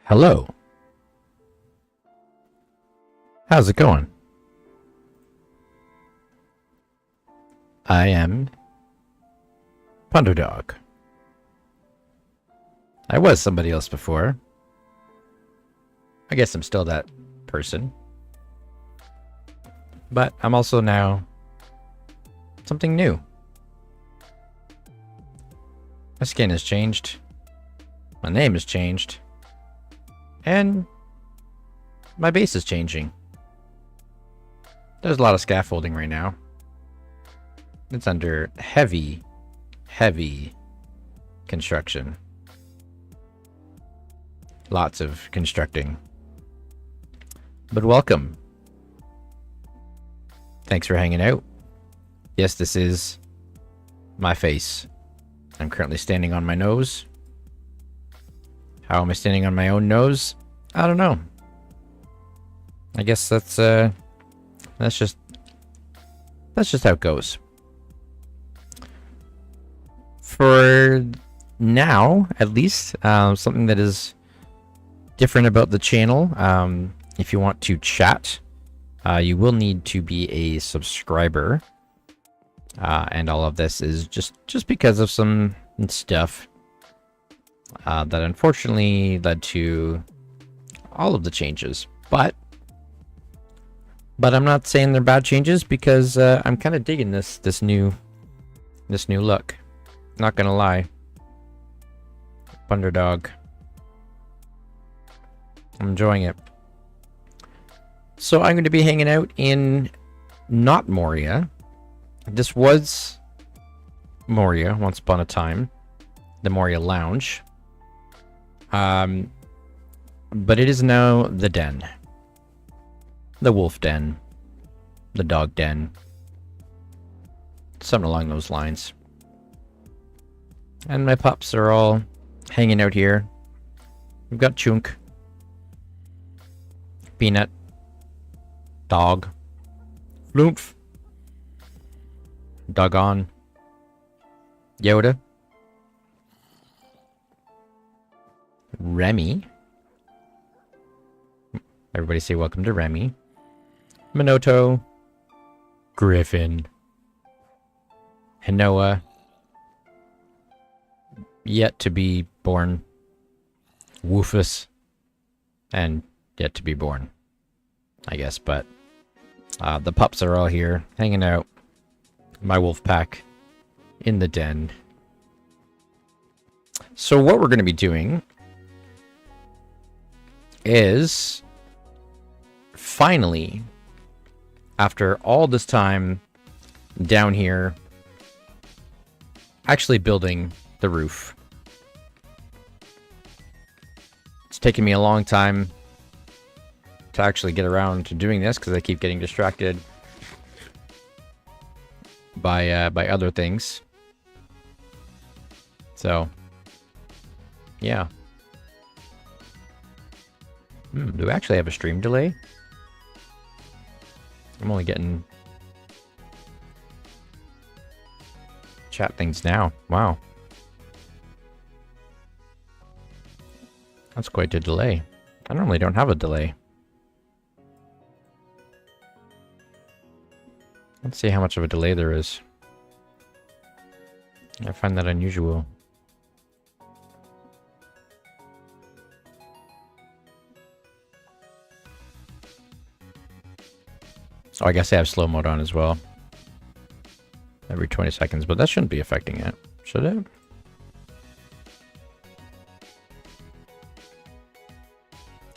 Hello. How's it going? I am Punderdog. I was somebody else before. I guess I'm still that person. But I'm also now something new. My skin has changed. My name has changed. And my base is changing. There's a lot of scaffolding right now. It's under heavy construction. Lots of constructing. But welcome. Thanks for hanging out. Yes, this is my face. I'm currently standing on my nose. How am I standing on my own nose? I don't know. I guess that's just how it goes. For now, at least, something that is different about the channel. If you want to chat, you will need to be a subscriber. And all of this is just because of some stuff that unfortunately led to all of the changes. But I'm not saying they're bad changes because I'm kind of digging this new look. Not gonna lie. Punderdog. I'm enjoying it. So I'm going to be hanging out in not Moria. This was Moria once upon a time. The Moria Lounge. But it is now the den. The wolf den. The dog den. Something along those lines. And my pups are all hanging out here. We've got Chunk. Peanut. Dog. Floomf. Doggone. Yoda. Remy. Everybody say welcome to Remy. Minoto. Griffin. Hinoa. Yet to be born. Woofus. And yet to be born, I guess, but the pups are all here, hanging out. My wolf pack in the den. So what we're going to be doing is finally, after all this time down here, actually building the roof. It's taken me a long time to actually get around to doing this because I keep getting distracted by other things. So, yeah. Do we actually have a stream delay? I'm only getting chat things now. Wow. That's quite a delay. I normally don't have a delay. Let's see how much of a delay there is. I find that unusual. Oh, I guess I have slow mode on as well. Every 20 seconds, but that shouldn't be affecting it, should it? I'm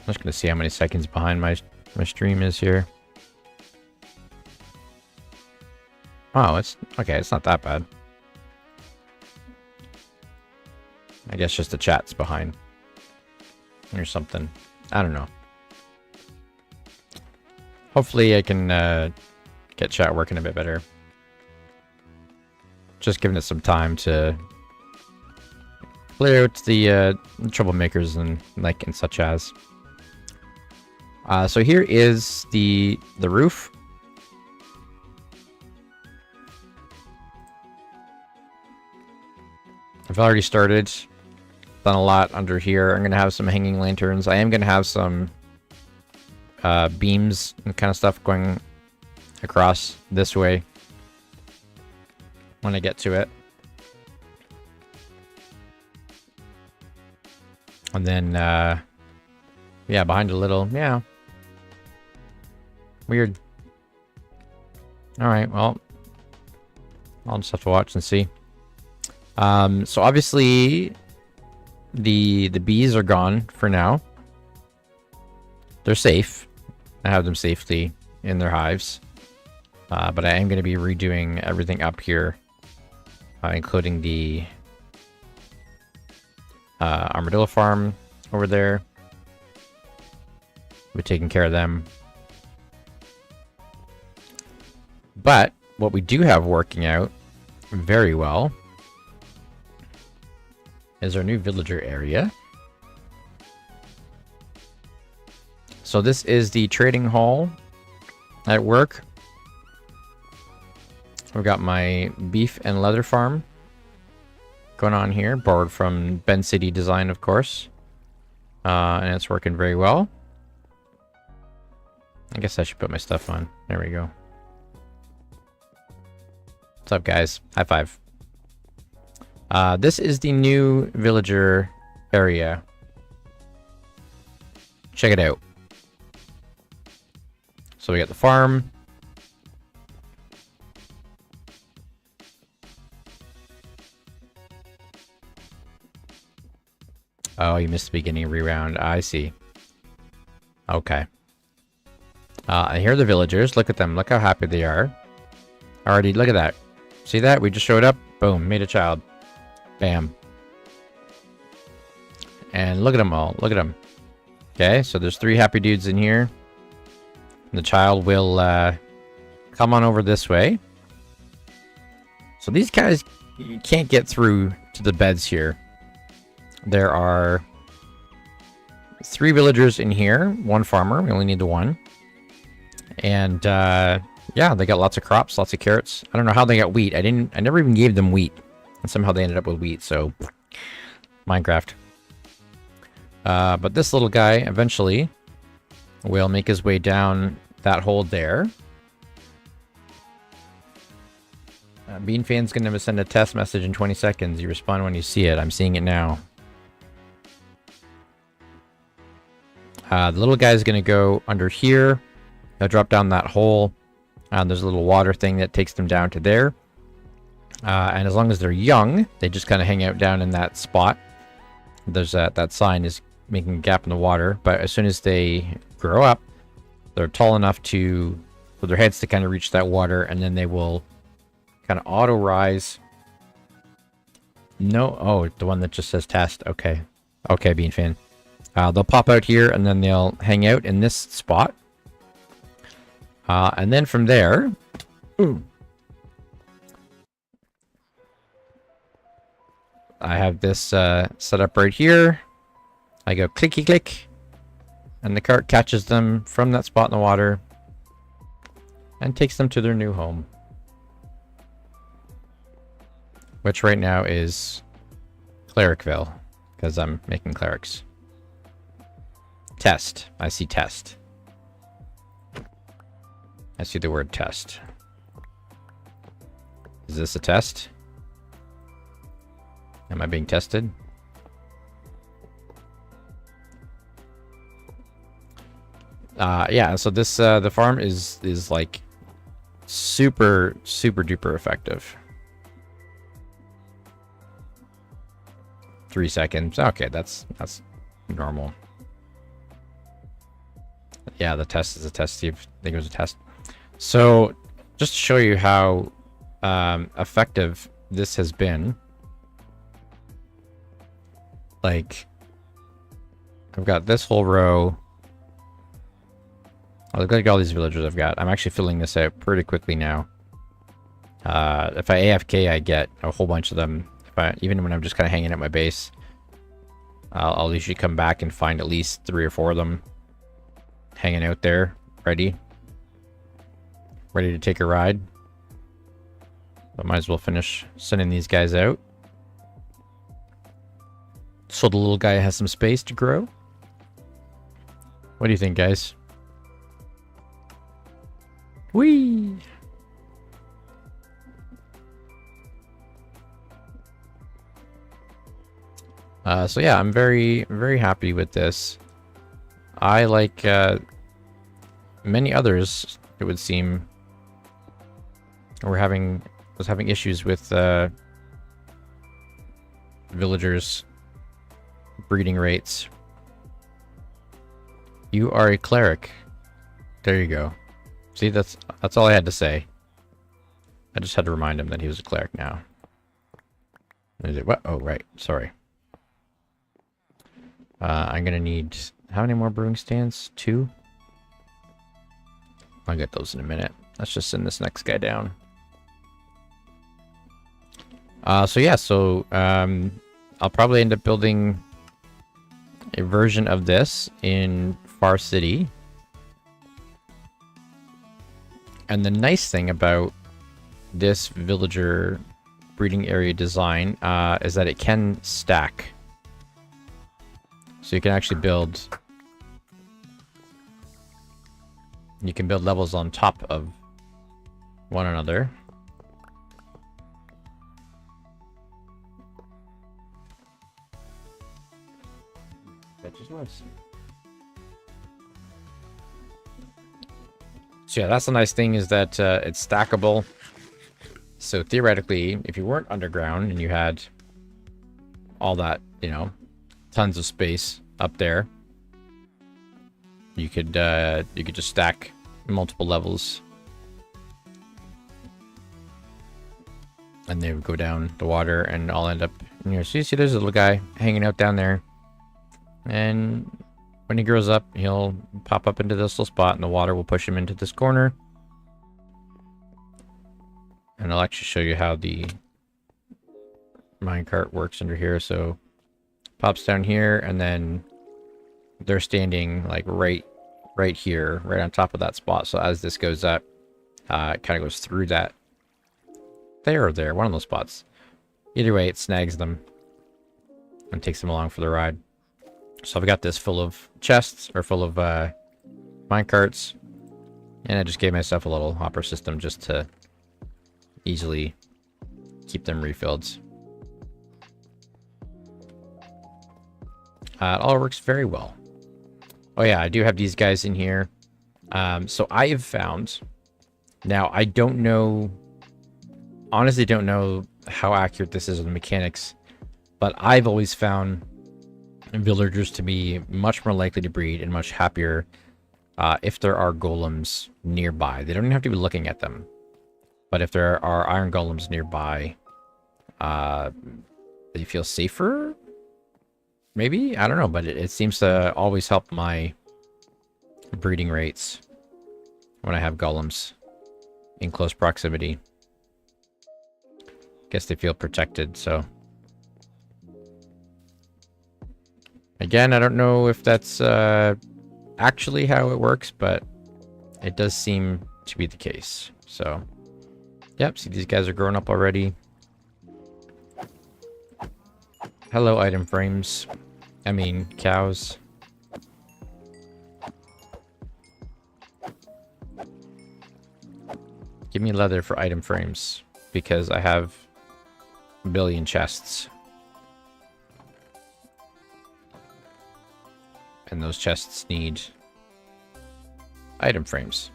just gonna see how many seconds behind my stream is here. Oh, it's okay. It's not that bad. I guess just the chat's behind or something. I don't know. Hopefully I can get chat working a bit better. Just giving it some time to clear out the troublemakers and such as. So here is the roof. I've already started done a lot under here. I'm gonna have some hanging lanterns. I am gonna have some beams and kind of stuff going across this way when I get to it. And then, yeah, behind a little, yeah. Weird. Alright, well, I'll just have to watch and see. So obviously, the bees are gone for now. They're safe. I have them safely in their hives. But I am going to be redoing everything up here, including the armadillo farm over there. We're taking care of them. But what we do have working out very well is our new villager area. So this is the trading hall at work. We've got my beef and leather farm going on here, borrowed from Ben City Design, of course. And it's working very well. I guess I should put my stuff on. There we go. What's up, guys? High five. This is the new villager area. Check it out. So we got the farm. Oh, you missed the beginning reround. I see. Okay. And here are the villagers. Look at them. Look how happy they are. Already, look at that. See that? We just showed up. Boom. Made a child. Bam. And look at them all. Look at them. Okay, so there's 3 happy dudes in here. The child will come on over this way. So these guys, you can't get through to the beds here. There are 3 villagers in here, 1 farmer. We only need the 1. And yeah, they got lots of crops, lots of carrots. I don't know how they got wheat. I never even gave them wheat, and somehow they ended up with wheat. So Minecraft. But this little guy eventually will make his way down that hole there. BeanFan's gonna send a test message in 20 seconds. You respond when you see it. I'm seeing it now. The little guy's gonna go under here. They'll drop down that hole. There's a little water thing that takes them down to there. And as long as they're young, they just kind of hang out down in that spot. There's that sign is making a gap in the water. But as soon as they grow up, they're tall enough for their heads to kind of reach that water, and then they will kind of auto rise. No, oh, the one that just says test. Okay, okay, BeanFan. They'll pop out here, and then they'll hang out in this spot. And then from there, I have this set up right here. I go clicky click, and the cart catches them from that spot in the water and takes them to their new home, which right now is Clericville, because I'm making clerics. Test. I see test. I see the word test. Is this a test? Am I being tested? Yeah, so this the farm is like super duper effective. 3 seconds. Okay, that's normal. Yeah, the test is a test, Steve. I think it was a test. So, just to show you how effective this has been, like, I've got this whole row. Oh, look at all these villagers I've got. I'm actually filling this out pretty quickly now. If I AFK, I get a whole bunch of them. Even when I'm just kind of hanging at my base, I'll usually come back and find at least 3 or 4 of them hanging out there, ready to take a ride. But might as well finish sending these guys out. So the little guy has some space to grow. What do you think, guys? Whee! So yeah, I'm very, very happy with this. I, like many others, it would seem, was having issues with villagers' breeding rates. You are a cleric. There you go. See, that's all I had to say. I just had to remind him that he was a cleric now. Is it what? Oh, right. Sorry. I'm gonna need how many more brewing stands? 2. I'll get those in a minute. Let's just send this next guy down. So yeah, I'll probably end up building a version of this in Far City. And the nice thing about this villager breeding area design is that it can stack. So you can actually build... You can build levels on top of one another. That just was. So yeah, that's the nice thing, is that it's stackable. So theoretically, if you weren't underground and you had all that, you know, tons of space up there, you could just stack multiple levels, and they would go down the water, and I'll end up in here. So you see, there's a little guy hanging out down there, and when he grows up, he'll pop up into this little spot, and the water will push him into this corner. And I'll actually show you how the minecart works under here. So pops down here, and then they're standing like right here, right on top of that spot. So as this goes up, it kind of goes through that. There or there, one of those spots. Either way, it snags them and takes them along for the ride. So I've got this full of chests, or full of minecarts, and I just gave myself a little hopper system just to easily keep them refilled. It all works very well. Oh yeah, I do have these guys in here. So I have found... Now, I don't know... Honestly, don't know how accurate this is on the mechanics, but I've always found villagers to be much more likely to breed and much happier if there are golems nearby. They don't even have to be looking at them. But if there are iron golems nearby, they feel safer? Maybe? I don't know, but it seems to always help my breeding rates when I have golems in close proximity. Guess they feel protected, so... Again, I don't know if that's actually how it works, but it does seem to be the case. So, yep, see, these guys are growing up already. Hello, item frames. I mean, cows. Give me leather for item frames, because I have a billion chests. And those chests need item frames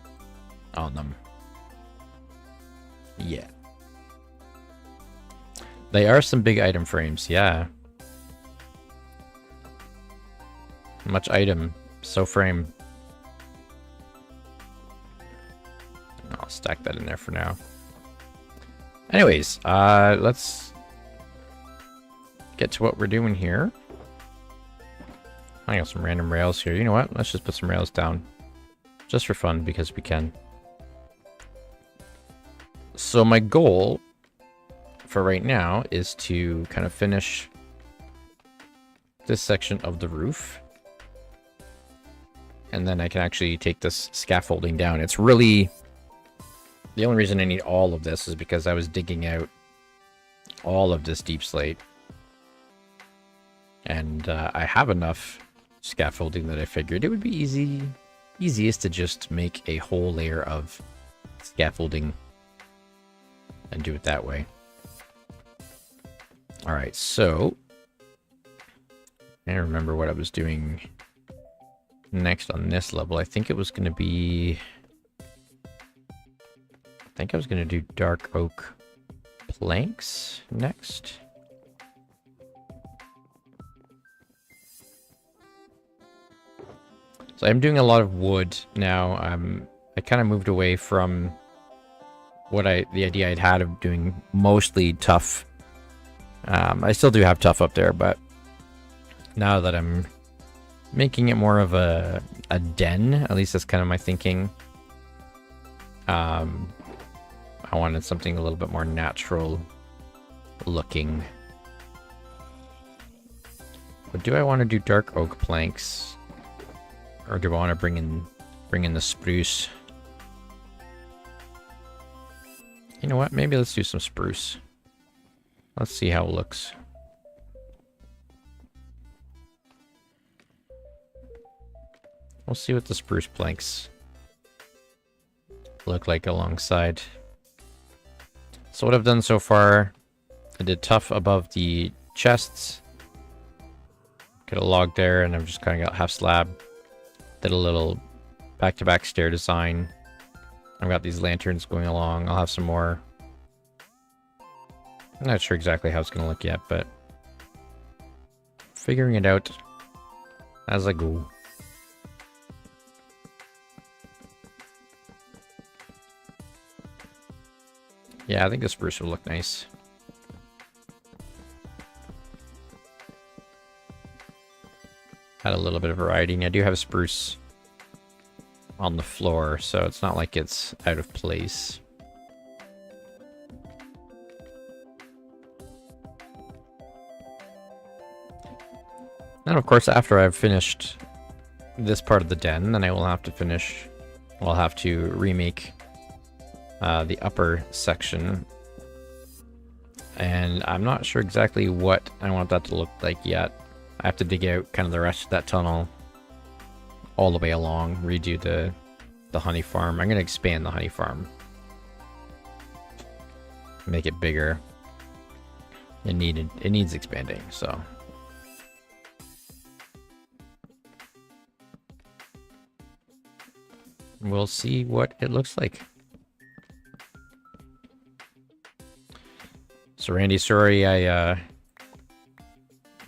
on them. Yeah. They are some big item frames, yeah. Much item, so frame. I'll stack that in there for now. Anyways, let's get to what we're doing here. I got some random rails here. You know what? Let's just put some rails down. Just for fun, because we can. So my goal for right now is to kind of finish this section of the roof. And then I can actually take this scaffolding down. It's really... The only reason I need all of this is because I was digging out all of this deep slate. And I have enough scaffolding that I figured it would be easiest to just make a whole layer of scaffolding and do it that way. Alright, so I don't remember what I was doing next on this level. I think it was going to be... I think I was going to do dark oak planks next. So I'm doing a lot of wood now. I kind of moved away from the idea I'd had of doing mostly tough. I still do have tough up there, but now that I'm making it more of a den, at least that's kind of my thinking. I wanted something a little bit more natural looking. But do I want to do dark oak planks? Or do I want to bring in the spruce? You know what? Maybe let's do some spruce. Let's see how it looks. We'll see what the spruce planks look like alongside. So what I've done so far, I did tough above the chests. Got a log there, and I've just kind of got half slab. Did a little back-to-back stair design. I've got these lanterns going along. I'll have some more. I'm not sure exactly how it's going to look yet, but figuring it out as I go. Yeah, I think the spruce will look nice. Had a little bit of variety, and I do have a spruce on the floor, so it's not like it's out of place. And of course, after I've finished this part of the den, then I will have to I'll have to remake the upper section. And I'm not sure exactly what I want that to look like yet. I have to dig out kind of the rest of that tunnel all the way along, redo the honey farm. I'm going to expand the honey farm. Make it bigger. It needs expanding, so. We'll see what it looks like. So Randy, sorry I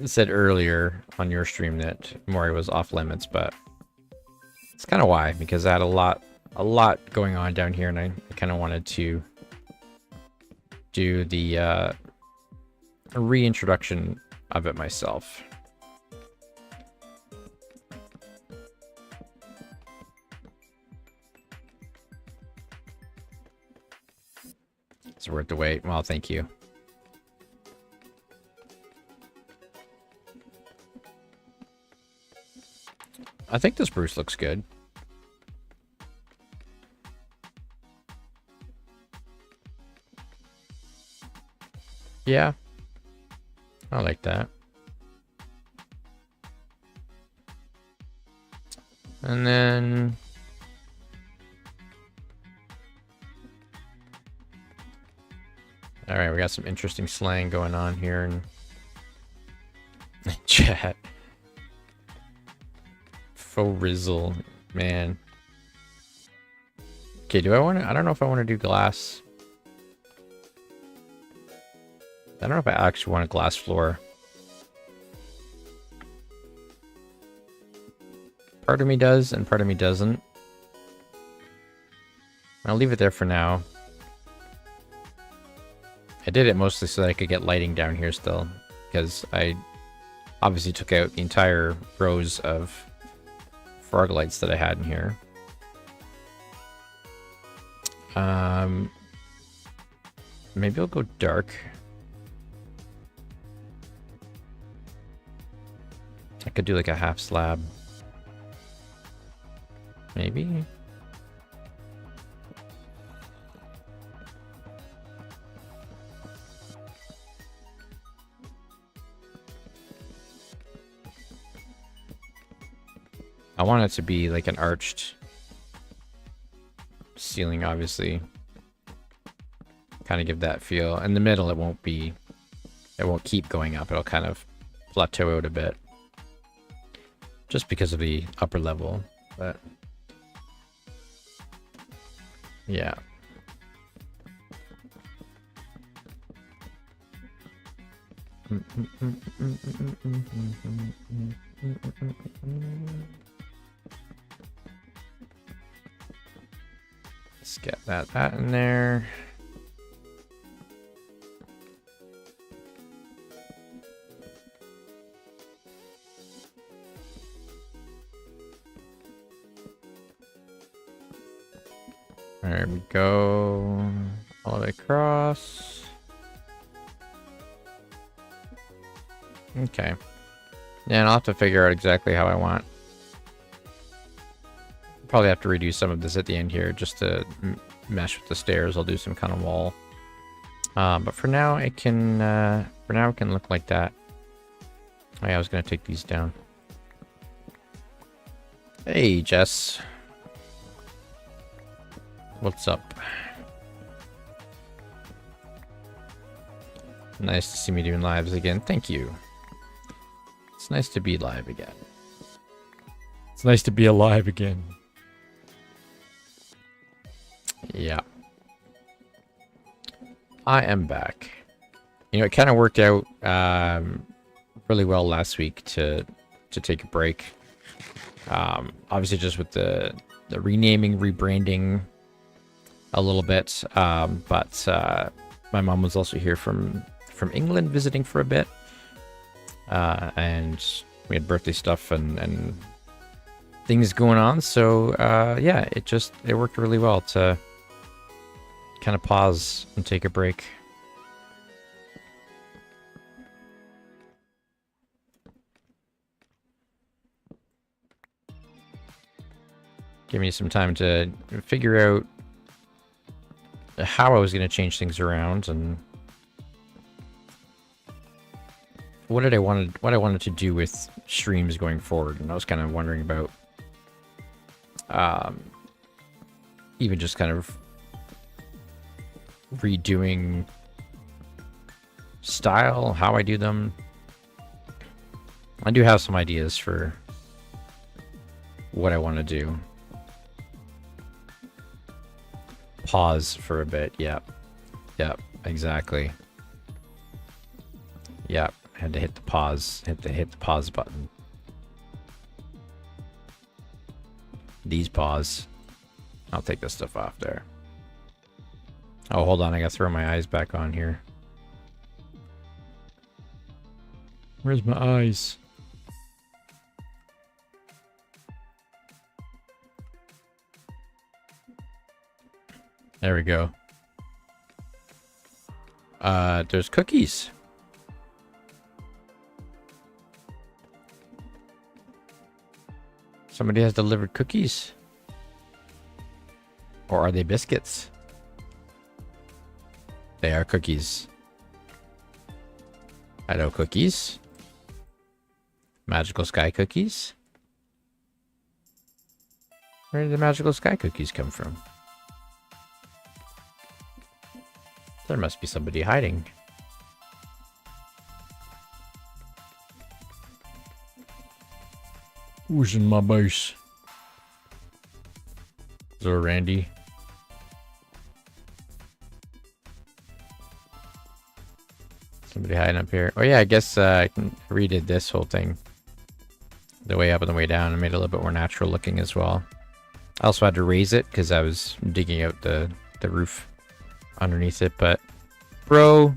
said earlier on your stream that Mori was off limits, but it's kind of why, because I had a lot going on down here, and I kind of wanted to do the reintroduction of it myself. It's worth the wait. Well, thank you. I think this spruce looks good. Yeah. I like that. And then... Alright, we got some interesting slang going on here in chat. Faux rizzle, man. Okay, do I want to... I don't know if I want to do glass. I don't know if I actually want a glass floor. Part of me does, and part of me doesn't. I'll leave it there for now. I did it mostly so that I could get lighting down here still, because I obviously took out the entire rows of frog lights that I had in here. Maybe I'll go dark. I could do like a half slab. Maybe. I want it to be like an arched ceiling, obviously. Kind of give that feel. In the middle, it won't keep going up. It'll kind of plateau out a bit. Just because of the upper level, but yeah. Let's get that in there. There we go. All the way across. Okay. Yeah, and I'll have to figure out exactly how I want. Probably have to redo some of this at the end here just to mesh with the stairs. I'll do some kind of wall. But for now, it can look like that. Oh, yeah, I was gonna take these down. Hey, Jess. What's up? Nice to see me doing lives again. Thank you. It's nice to be live again. It's nice to be alive again. Yeah. I am back. You know, it kind of worked out really well last week to take a break. Obviously just with the renaming, rebranding a little bit. But my mom was also here from England visiting for a bit. And we had birthday stuff and things going on. So yeah, it worked really well to kind of pause and take a break. Give me some time to figure out how I was going to change things around and what I wanted to do with streams going forward. And I was kind of wondering about even just kind of redoing style, how I do them. I do have some ideas for what I want to do. Pause for a bit. Yep, exactly. Yep, had to hit the pause, hit the pause button. These pause. I'll take this stuff off there. Oh, hold on, I gotta throw my eyes back on here. Where's my eyes? There we go. There's cookies. Somebody has delivered cookies. Or are they biscuits? They are cookies. Hello, cookies. Magical sky cookies. Where did the magical sky cookies come from? There must be somebody hiding. Who's in my base? Is there Randy? Somebody hiding up here. Oh yeah, I guess I can redid this whole thing. The way up and the way down and made it a little bit more natural looking as well. I also had to raise it because I was digging out the roof underneath it, but bro,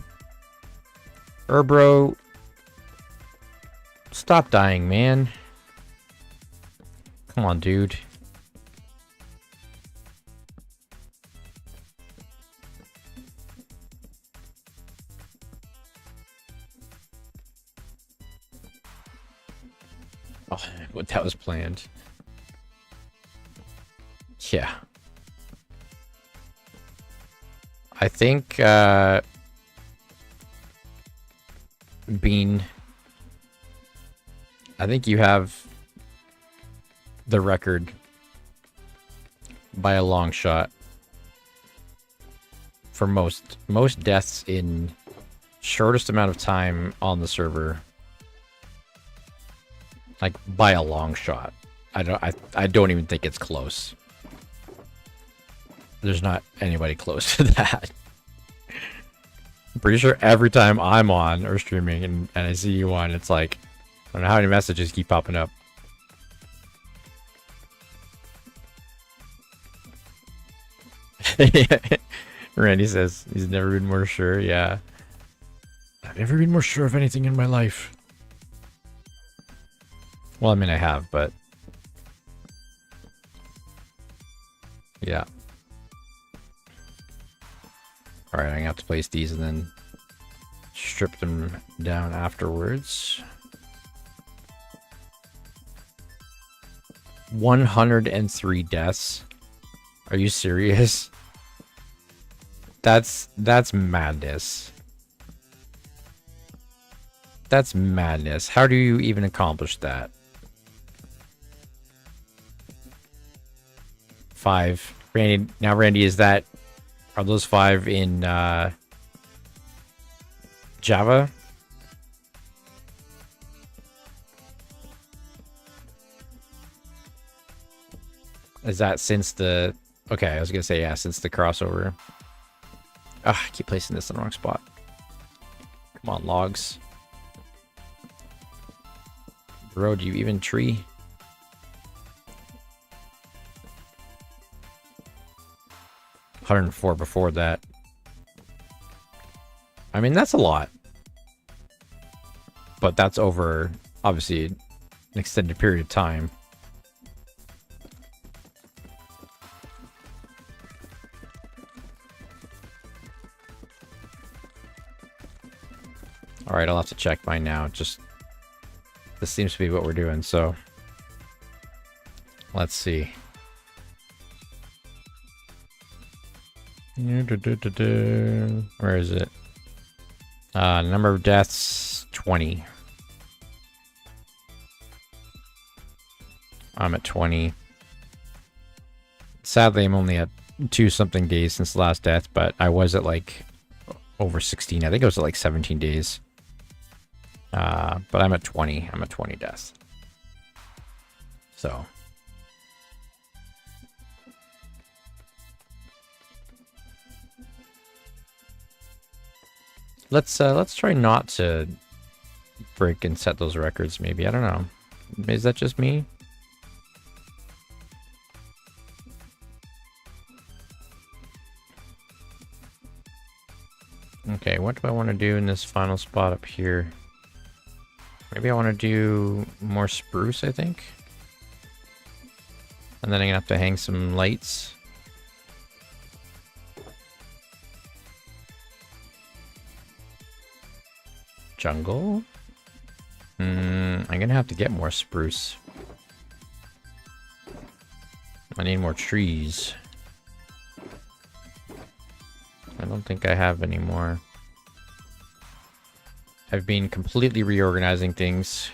stop dying, man. Come on, dude. Oh, what, that was planned. Yeah. I think Bean, I think you have the record by a long shot for most deaths in shortest amount of time on the server. Like by a long shot. I don't even think it's close. There's not anybody close to that. I'm pretty sure every time I'm on or streaming and I see you on, it's like, I don't know how many messages keep popping up. Randy says he's never been more sure. Yeah. I've never been more sure of anything in my life. Well, I mean, I have, but... yeah. Alright, I'm gonna have to place these and then strip them down afterwards. 103 deaths. Are you serious? That's madness. That's madness. How do you even accomplish that? 5. Randy, now Randy, are those 5 in Java? Is that since the... okay, I was gonna say, yeah, since the crossover. Ah, I keep placing this in the wrong spot. Come on, logs. Bro, do you even tree? $104 before that. I mean, that's a lot. But that's over, obviously, an extended period of time. Alright, I'll have to check mine now. Just, this seems to be what we're doing, so... let's see. Where is it? Number of deaths, 20. I'm at 20. Sadly, I'm only at 2-something days since the last death, but I was at like over 16. I think it was at like 17 days. But I'm at 20. I'm at 20 deaths. So... let's try not to break and set those records, maybe. I don't know. Is that just me? Okay, what do I want to do in this final spot up here? Maybe I want to do more spruce, I think. And then I'm gonna have to hang some lights. Jungle? I'm gonna have to get more spruce. I need more trees. I don't think I have any more. I've been completely reorganizing things.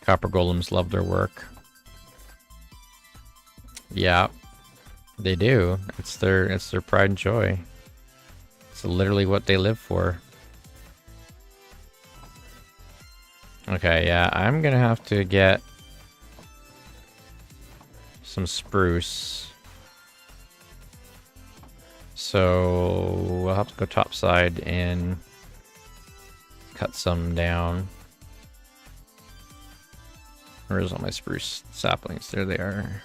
Copper golems love their work. Yeah, they do. It's their pride and joy. It's literally what they live for. Okay, yeah, I'm gonna have to get some spruce. So we'll have to go topside and cut some down. Where's all my spruce saplings? There they are.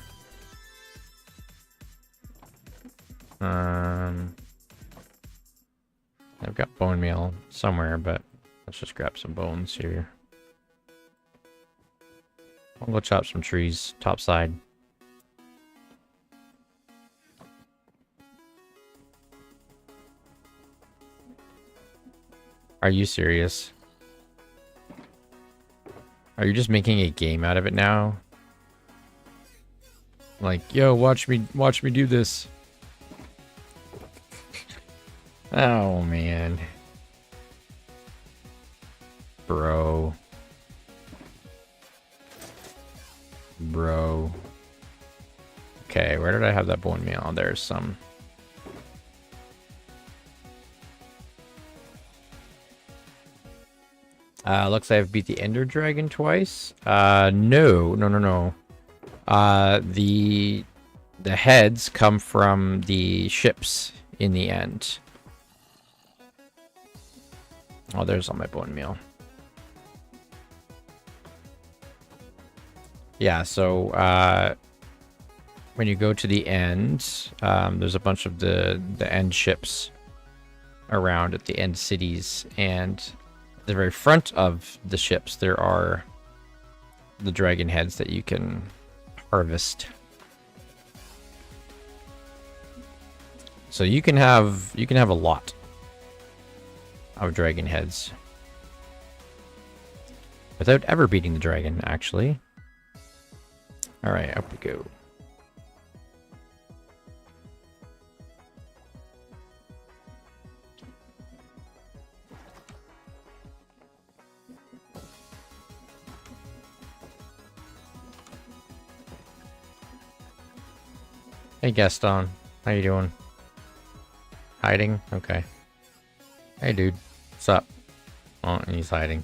I've got bone meal somewhere, but let's just grab some bones here. I'll go chop some trees topside. Are you serious? Are you just making a game out of it now? Like, yo, watch me do this. Oh, man. Bro. Bro. Okay, where did I have that bone meal? Oh, there's some. Looks like I've beat the Ender Dragon twice. No. The heads come from the ships in the end. Oh, there's all my bone meal. Yeah, so when you go to the end, there's a bunch of the end ships around at the end cities, and at the very front of the ships there are the dragon heads that you can harvest. So you can have a lot of dragon heads without ever beating the dragon, actually. All right, up we go. Hey Gaston, how you doing? Hiding? Okay. Hey dude, what's up? Oh, and he's hiding.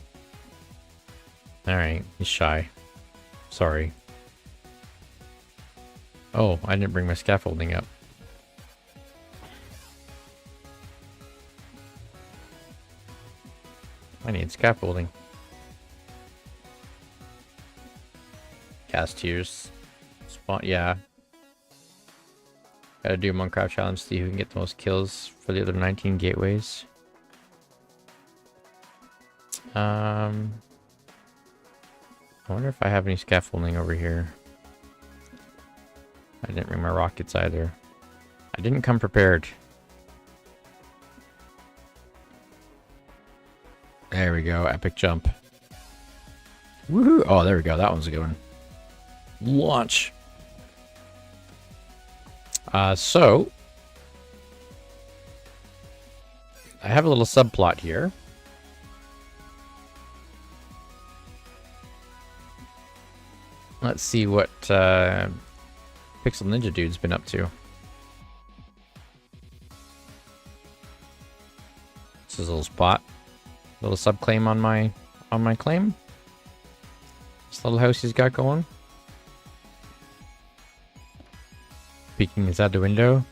Alright, he's shy. Sorry. Oh, I didn't bring my scaffolding up. I need scaffolding. Cast tears. Spawn, yeah. Gotta do a Monkraft challenge, see who can get the most kills for the other 19 gateways. I wonder if I have any scaffolding over here. I didn't bring my rockets either. I didn't come prepared. There we go, epic jump. Woohoo! Oh, there we go, that one's a good one. Launch! So I have a little subplot here. Let's see what Pixel Ninja Dude's been up to. This is a little spot, little subclaim on my claim. This little house he's got going. Peeking inside the window.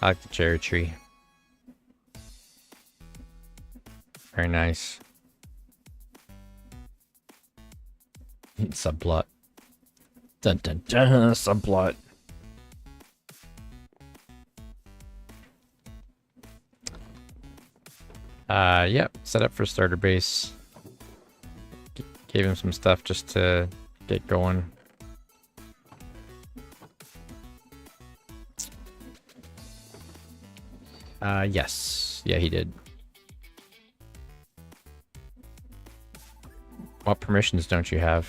I like the cherry tree. Very nice. Subplot. Dun dun dun, subplot. Yep, set up for starter base. Gave him some stuff just to get going. Yes. Yeah, he did. What permissions don't you have?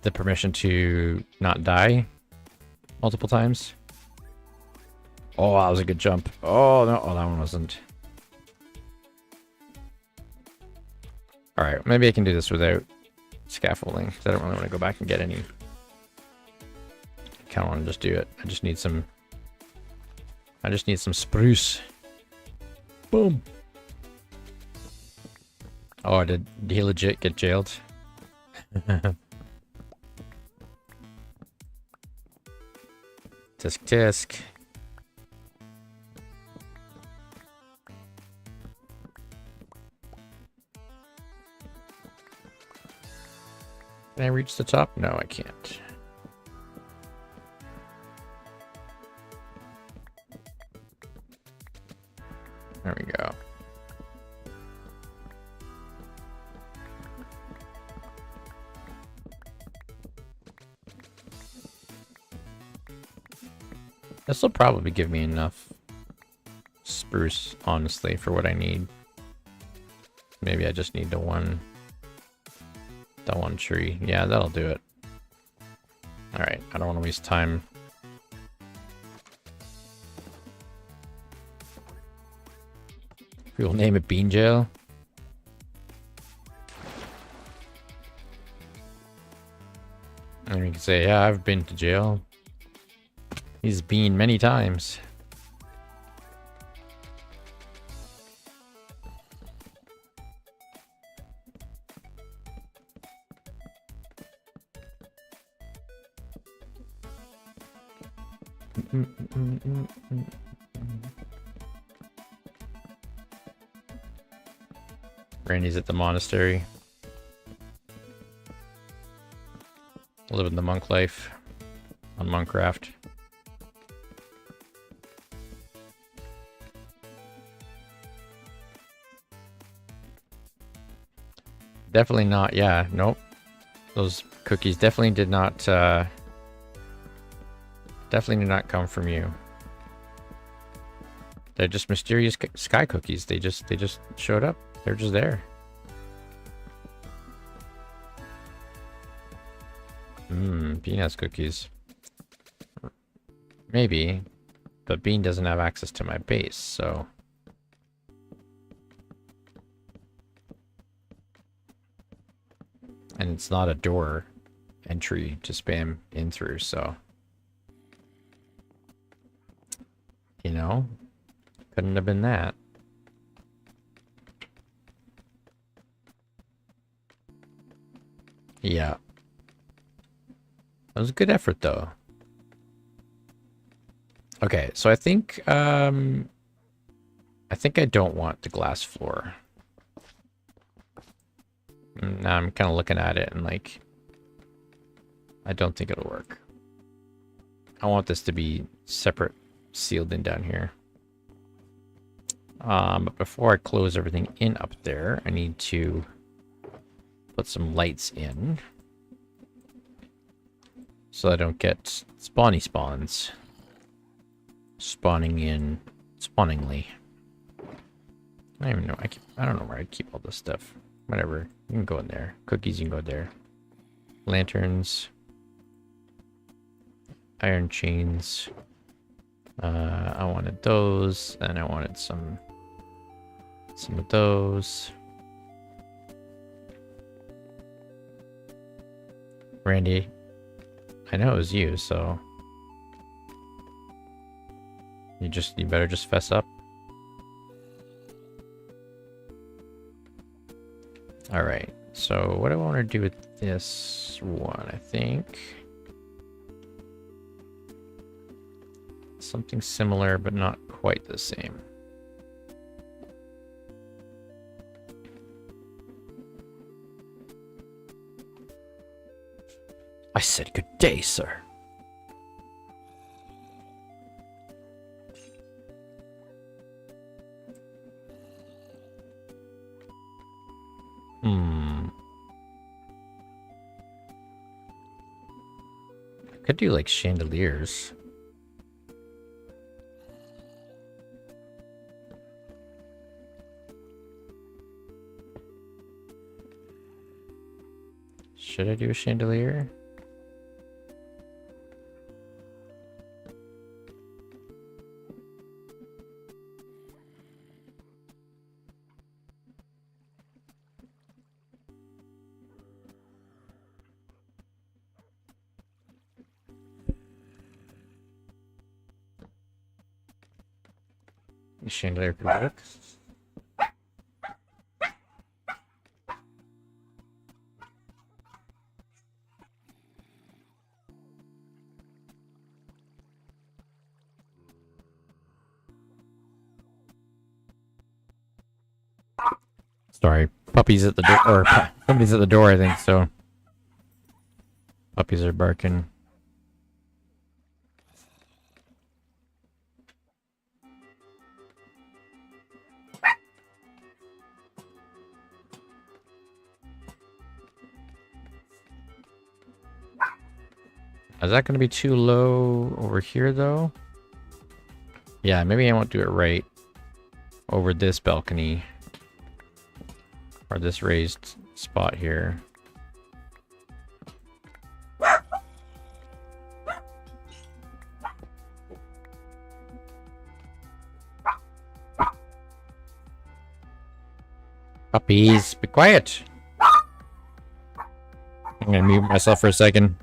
The permission to not die multiple times? Oh, that was a good jump. Oh, no. Oh, that one wasn't. Alright, maybe I can do this without scaffolding, because I don't really want to go back and get any. I kind of want to just do it. I just need some spruce. Boom. Oh, did he legit get jailed? Tisk tisk. Can I reach the top? No, I can't. There we go. This will probably give me enough spruce, honestly, for what I need. Maybe I just need the one tree. Yeah, that'll do it. Alright, I don't want to waste time. People name it Bean Jail. And you can say, yeah, I've been to jail. He's been many times. Randy's at the monastery. Living the monk life on Monkraft. Definitely not, yeah, nope. Those cookies definitely did not, definitely did not come from you. They're just mysterious sky cookies. They just showed up. They're just there. Bean has cookies. Maybe, but Bean doesn't have access to my base, so... And it's not a door entry to spam in through, so... You know? Couldn't have been that. Yeah. That was a good effort, though. Okay, so I think I don't want the glass floor. Now I'm kind of looking at it and like, I don't think it'll work. I want this to be separate, sealed in down here. But before I close everything in up there, I need to put some lights in. So I don't get spawny spawns spawning in spawningly. I don't even know. I don't know where I keep all this stuff. Whatever. You can go in there. Cookies, you can go there. Lanterns. Iron chains. I wanted those, and I wanted some of those. Randy, I know it was you, so you better just fess up. All right. So what do I want to do with this one? I think something similar, but not quite the same. I said good day, sir. I could do like chandeliers. Should I do a chandelier? Chandelier could work. Sorry, puppies at the door, or somebody's at the door, I think, so. Puppies are barking. Is that going to be too low over here, though? Yeah, maybe I won't do it right over this balcony. Or this raised spot here. Bees, be quiet. I'm gonna mute myself for a second.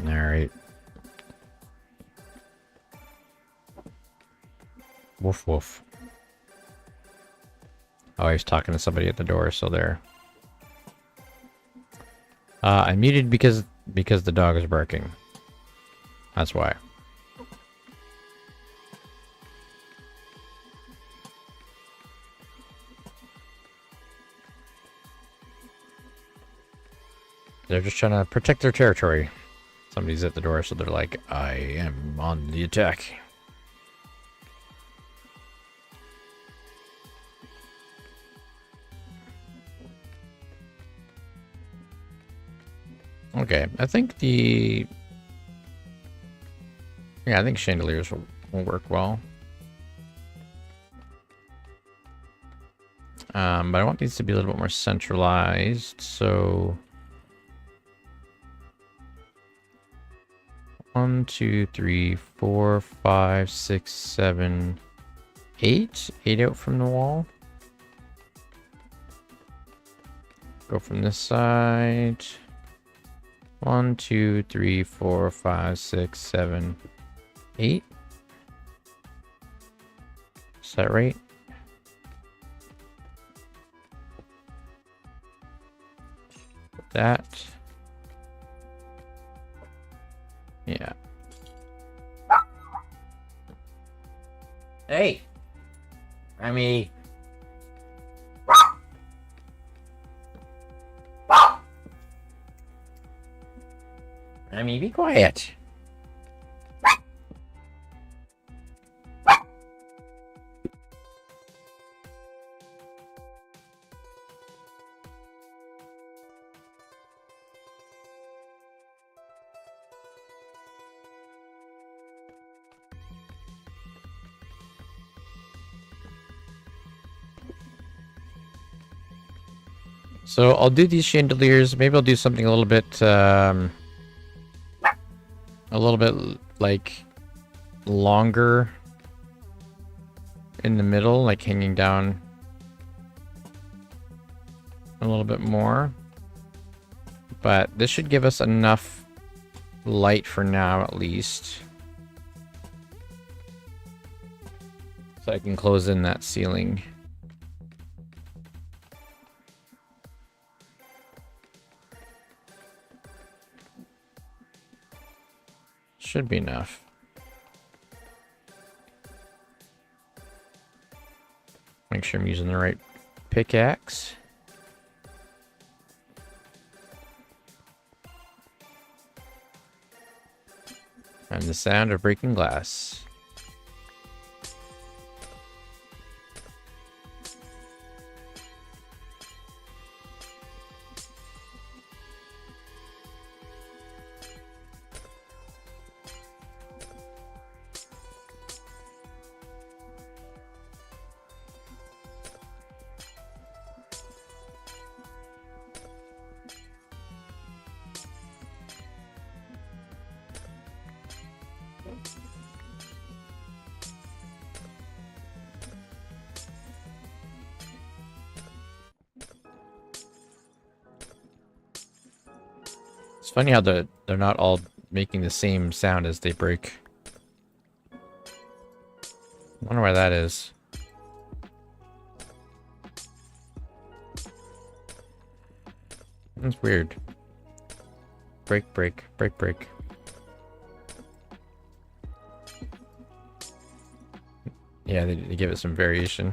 Alright. Woof woof. Oh, he's talking to somebody at the door, so there. I muted because the dog is barking. That's why. They're just trying to protect their territory. Somebody's at the door, so they're like, I am on the attack. Okay, I think the... Yeah, I think chandeliers will work well. But I want these to be a little bit more centralized, so... 1, 2, 3, 4, 5, 6, 7, 8. 8 out from the wall. Go from this side. 1, 2, 3, 4, 5, 6, 7, 8. Is that right? That. Yeah. Hey! Remy! Remy, be quiet. So I'll do these chandeliers. Maybe I'll do something a little bit like longer in the middle, like hanging down a little bit more. But this should give us enough light for now, at least. So I can close in that ceiling. Should be enough. Make sure I'm using the right pickaxe. And the sound of breaking glass. It's funny how they're not all making the same sound as they break. Wonder why that is. That's weird. Break, break, break, break. Yeah, they give it some variation.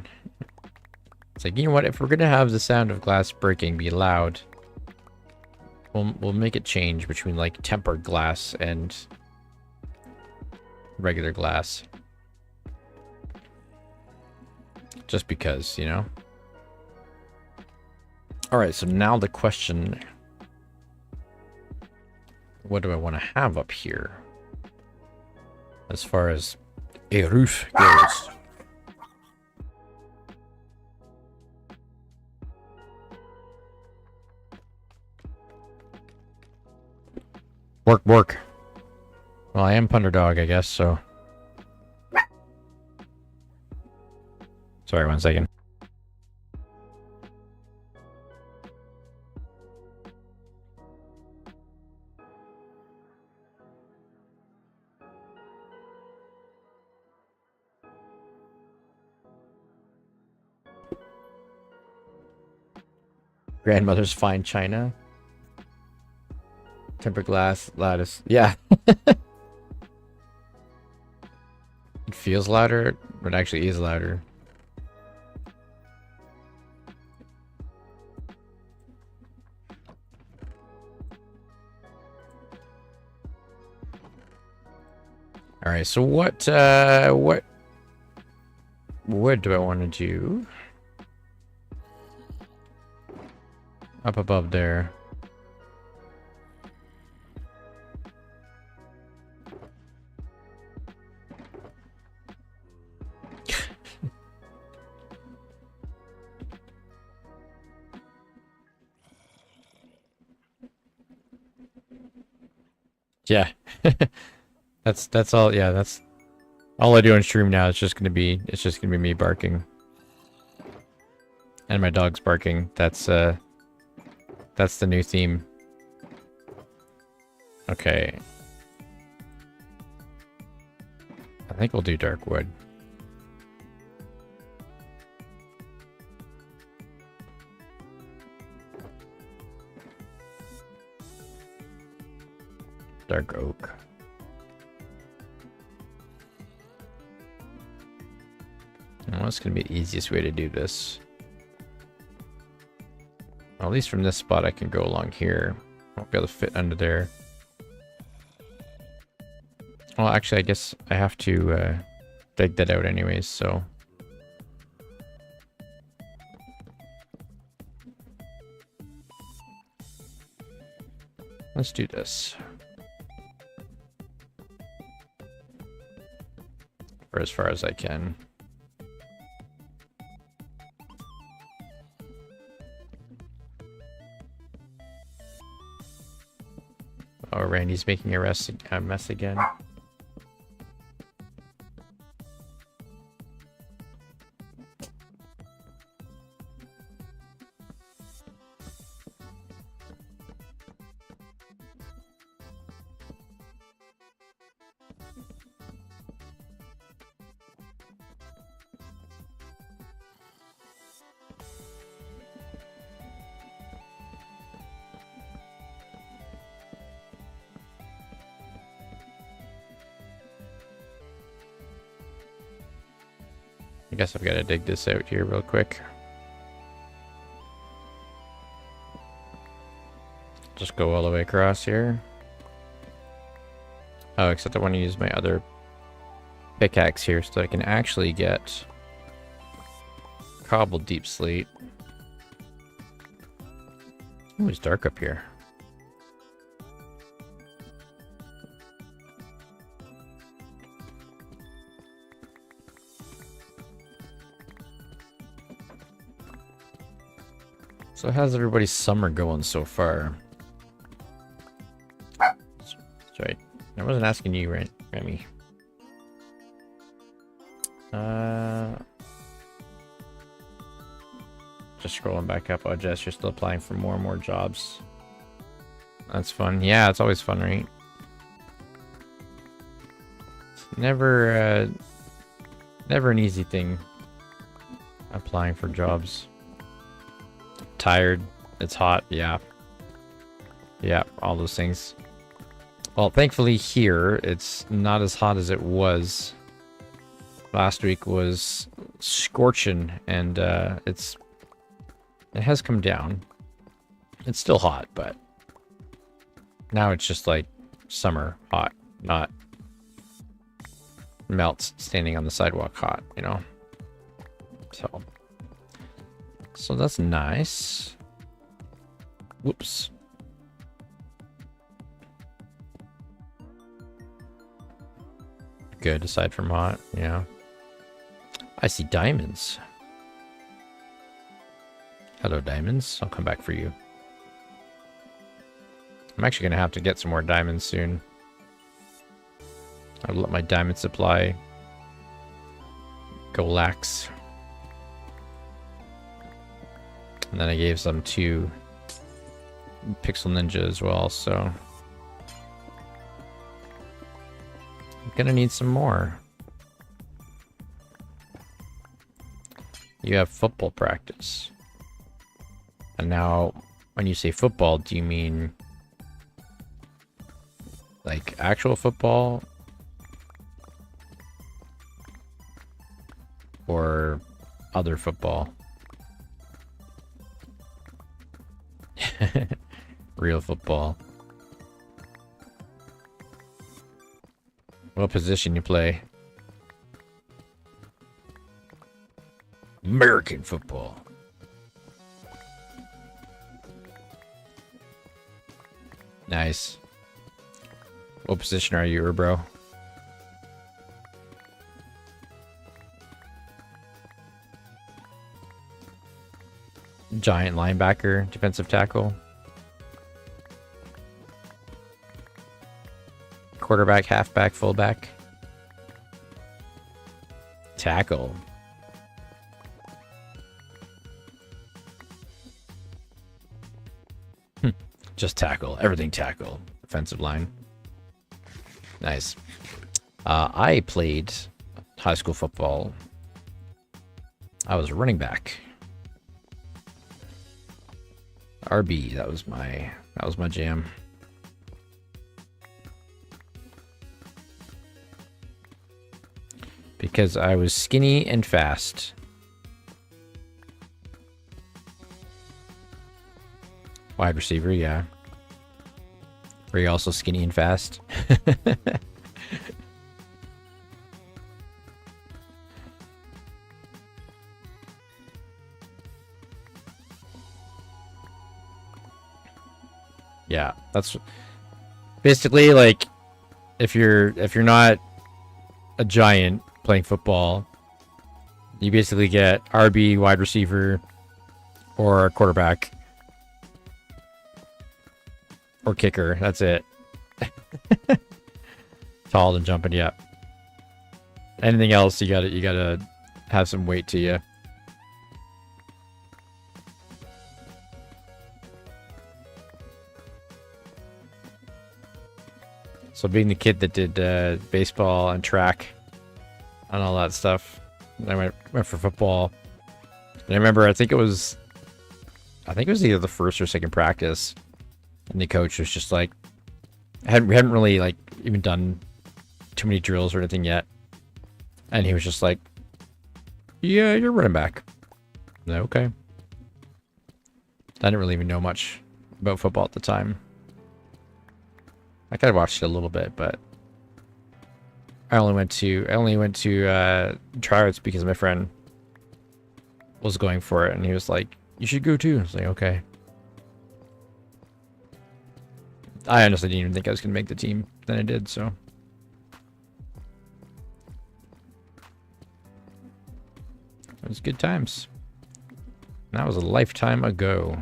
It's like, you know what? If we're gonna have the sound of glass breaking be loud, we'll make it change between like tempered glass and regular glass. Just because, you know. All right, so now the question: what do I want to have up here as far as a roof goes? Work, work. Well, I am Punderdog, I guess, so. Sorry, 1 second. Grandmother's fine china. Tempered glass, lattice. Yeah. It feels louder, but it actually is louder. All right, so what wood do I want to do? Up above there. Yeah. That's all. Yeah, that's all I do on stream now. It's just gonna be me barking. And my dog's barking. That's the new theme. Okay. I think we'll do dark wood. Dark oak. What's gonna be the easiest way to do this? Well, at least from this spot I can go along here. I won't be able to fit under there. Well, actually, I guess I have to dig that out anyways, so... let's do this. For as far as I can. Oh, Randy's making a mess again. I guess I've got to dig this out here real quick. Just go all the way across here. Oh, except I want to use my other pickaxe here so I can actually get cobbled deep slate. Oh, it's dark up here. So how's everybody's summer going so far? That's right. I wasn't asking you, Remy. Just scrolling back up. Oh, Jess, you're still applying for more and more jobs. That's fun. Yeah, it's always fun, right? It's never Never an easy thing. Applying for jobs. Tired. It's hot. Yeah. Yeah, all those things. Well, thankfully here, it's not as hot as it was. Last week was scorching, and it has come down. It's still hot, but now it's just like summer hot, not melts standing on the sidewalk hot, you know? So that's nice. Whoops. Good, aside from hot, yeah. I see diamonds. Hello, diamonds. I'll come back for you. I'm actually gonna have to get some more diamonds soon. I'll let my diamond supply go lax. And then I gave some to Pixel Ninja as well, so I'm gonna need some more. You have football practice. And now, when you say football, do you mean like actual football? Or other football? Real football. What position you play? American football. Nice. What position are you, bro? Giant linebacker, defensive tackle. Quarterback, halfback, fullback. Tackle. Just tackle. Everything tackle. Offensive line. Nice. I played high school football. I was a running back. RB, that was my jam. Because I was skinny and fast. Wide receiver, yeah. Were you also skinny and fast? Yeah, that's basically like if you're not a giant playing football, you basically get RB, wide receiver, or quarterback, or kicker. That's it. Tall and jumping, yeah. Anything else, you gotta have some weight to you. So being the kid that did baseball and track and all that stuff, I went for football. And I remember, I think it was either the first or second practice, and the coach was just like, we hadn't really like even done too many drills or anything yet, and he was just like, "Yeah, you're running back." I'm like, okay. I didn't really even know much about football at the time. I kind of watched it a little bit, but I only went to tryouts because my friend was going for it, and he was like, "You should go too." I was like, "Okay." I honestly didn't even think I was gonna make the team. Then I did, so. It was good times. That was a lifetime ago.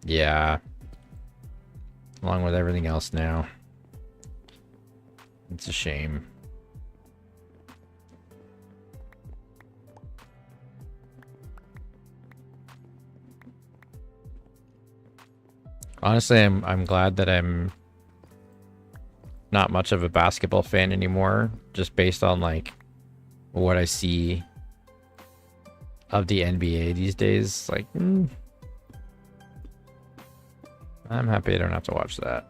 Yeah. Along with everything else now. It's a shame. Honestly, I'm glad that I'm not much of a basketball fan anymore, just based on like what I see of the NBA these days. Like, I'm happy I don't have to watch that.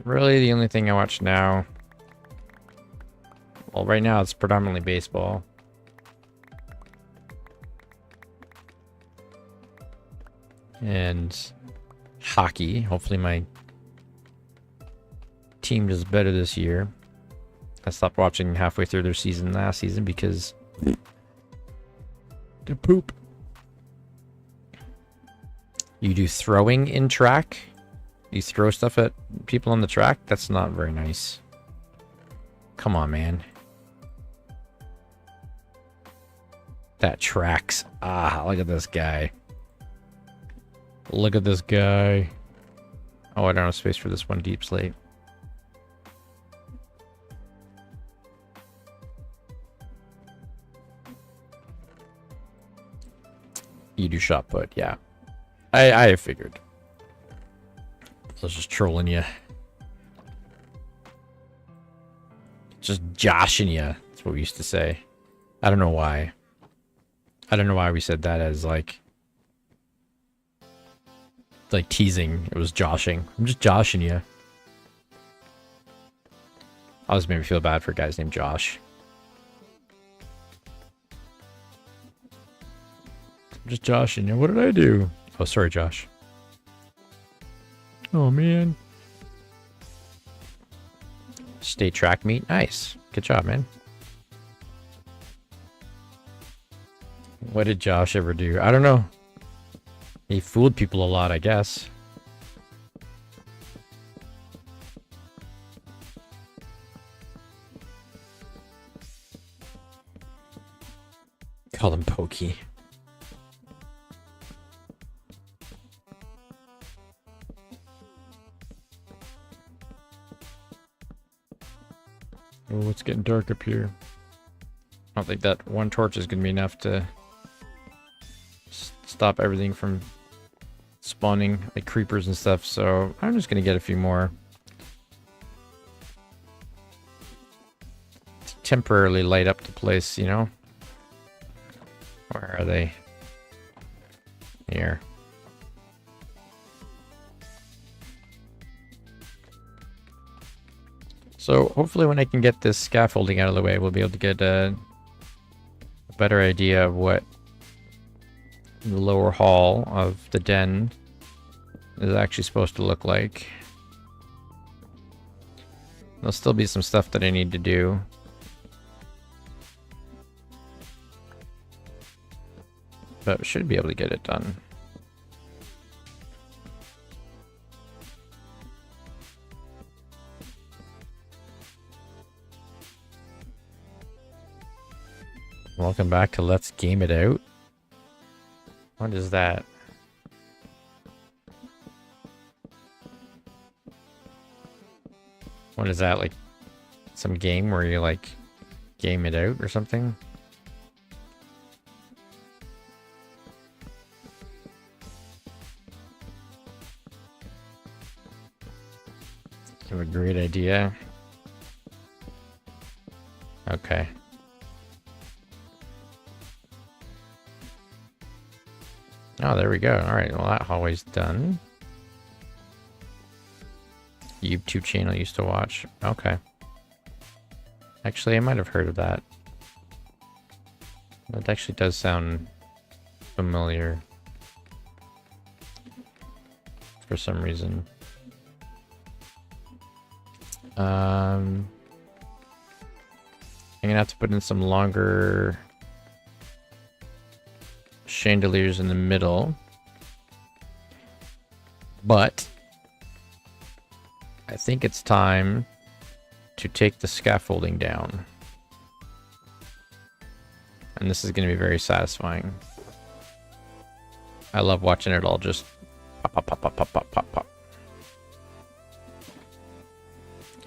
Really, the only thing I watch now, well, right now it's predominantly baseball. And hockey. Hopefully my team does better this year. I stopped watching halfway through their season last season because the poop. You do throwing in track? You throw stuff at people on the track? That's not very nice. Come on, man. That tracks. Ah, look at this guy. Look at this guy. Oh, I don't have space for this one deep slate. You do shot put, yeah. I figured. I was just trolling you. Just joshing you. That's what we used to say. I don't know why. I don't know why we said that as like teasing. It was joshing. I'm just joshing you. Always made me feel bad for guys named Josh. I'm just joshing you. What did I do? Oh, sorry, Josh. Oh, man. State track meet. Nice. Good job, man. What did Josh ever do? I don't know. He fooled people a lot, I guess. Call him Pokey. Oh, it's getting dark up here. I don't think that one torch is going to be enough to stop everything from spawning like creepers and stuff, so I'm just going to get a few more to temporarily light up the place, you know? Where are they? Here. So hopefully when I can get this scaffolding out of the way, we'll be able to get a better idea of what the lower hall of the den is actually supposed to look like. There'll still be some stuff that I need to do. But we should be able to get it done. Welcome back to Let's Game It Out. What is that? What is that, like some game where you like game it out or something? You have a great idea. Okay. Oh, there we go. Alright, well that hallway's done. YouTube channel used to watch. Okay. Actually, I might have heard of that. That actually does sound familiar. For some reason. I'm gonna have to put in some longer chandeliers in the middle, but I think it's time to take the scaffolding down, and this is going to be very satisfying. I love watching it all just pop, pop, pop, pop, pop, pop, pop, pop.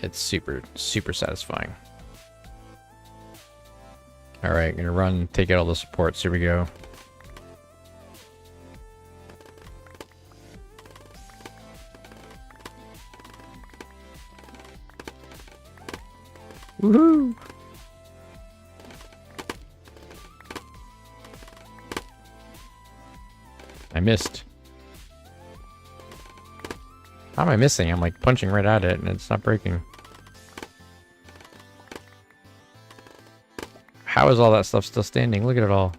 It's super, super satisfying. All right, gonna run, take out all the supports. Here we go. Woohoo! I missed. How am I missing? I'm like punching right at it and it's not breaking. How is all that stuff still standing? Look at it all.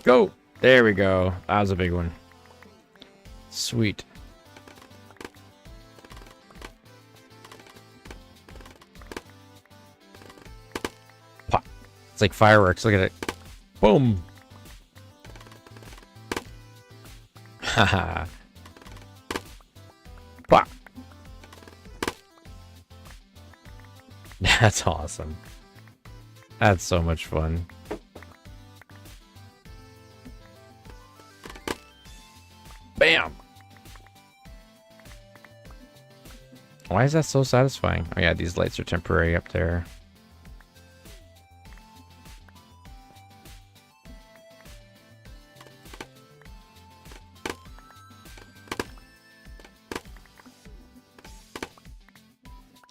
Go! There we go. That was a big one. Sweet. Pop. It's like fireworks. Look at it. Boom! Haha. Pop! That's awesome. That's so much fun. Bam! Why is that so satisfying? Oh yeah, these lights are temporary up there.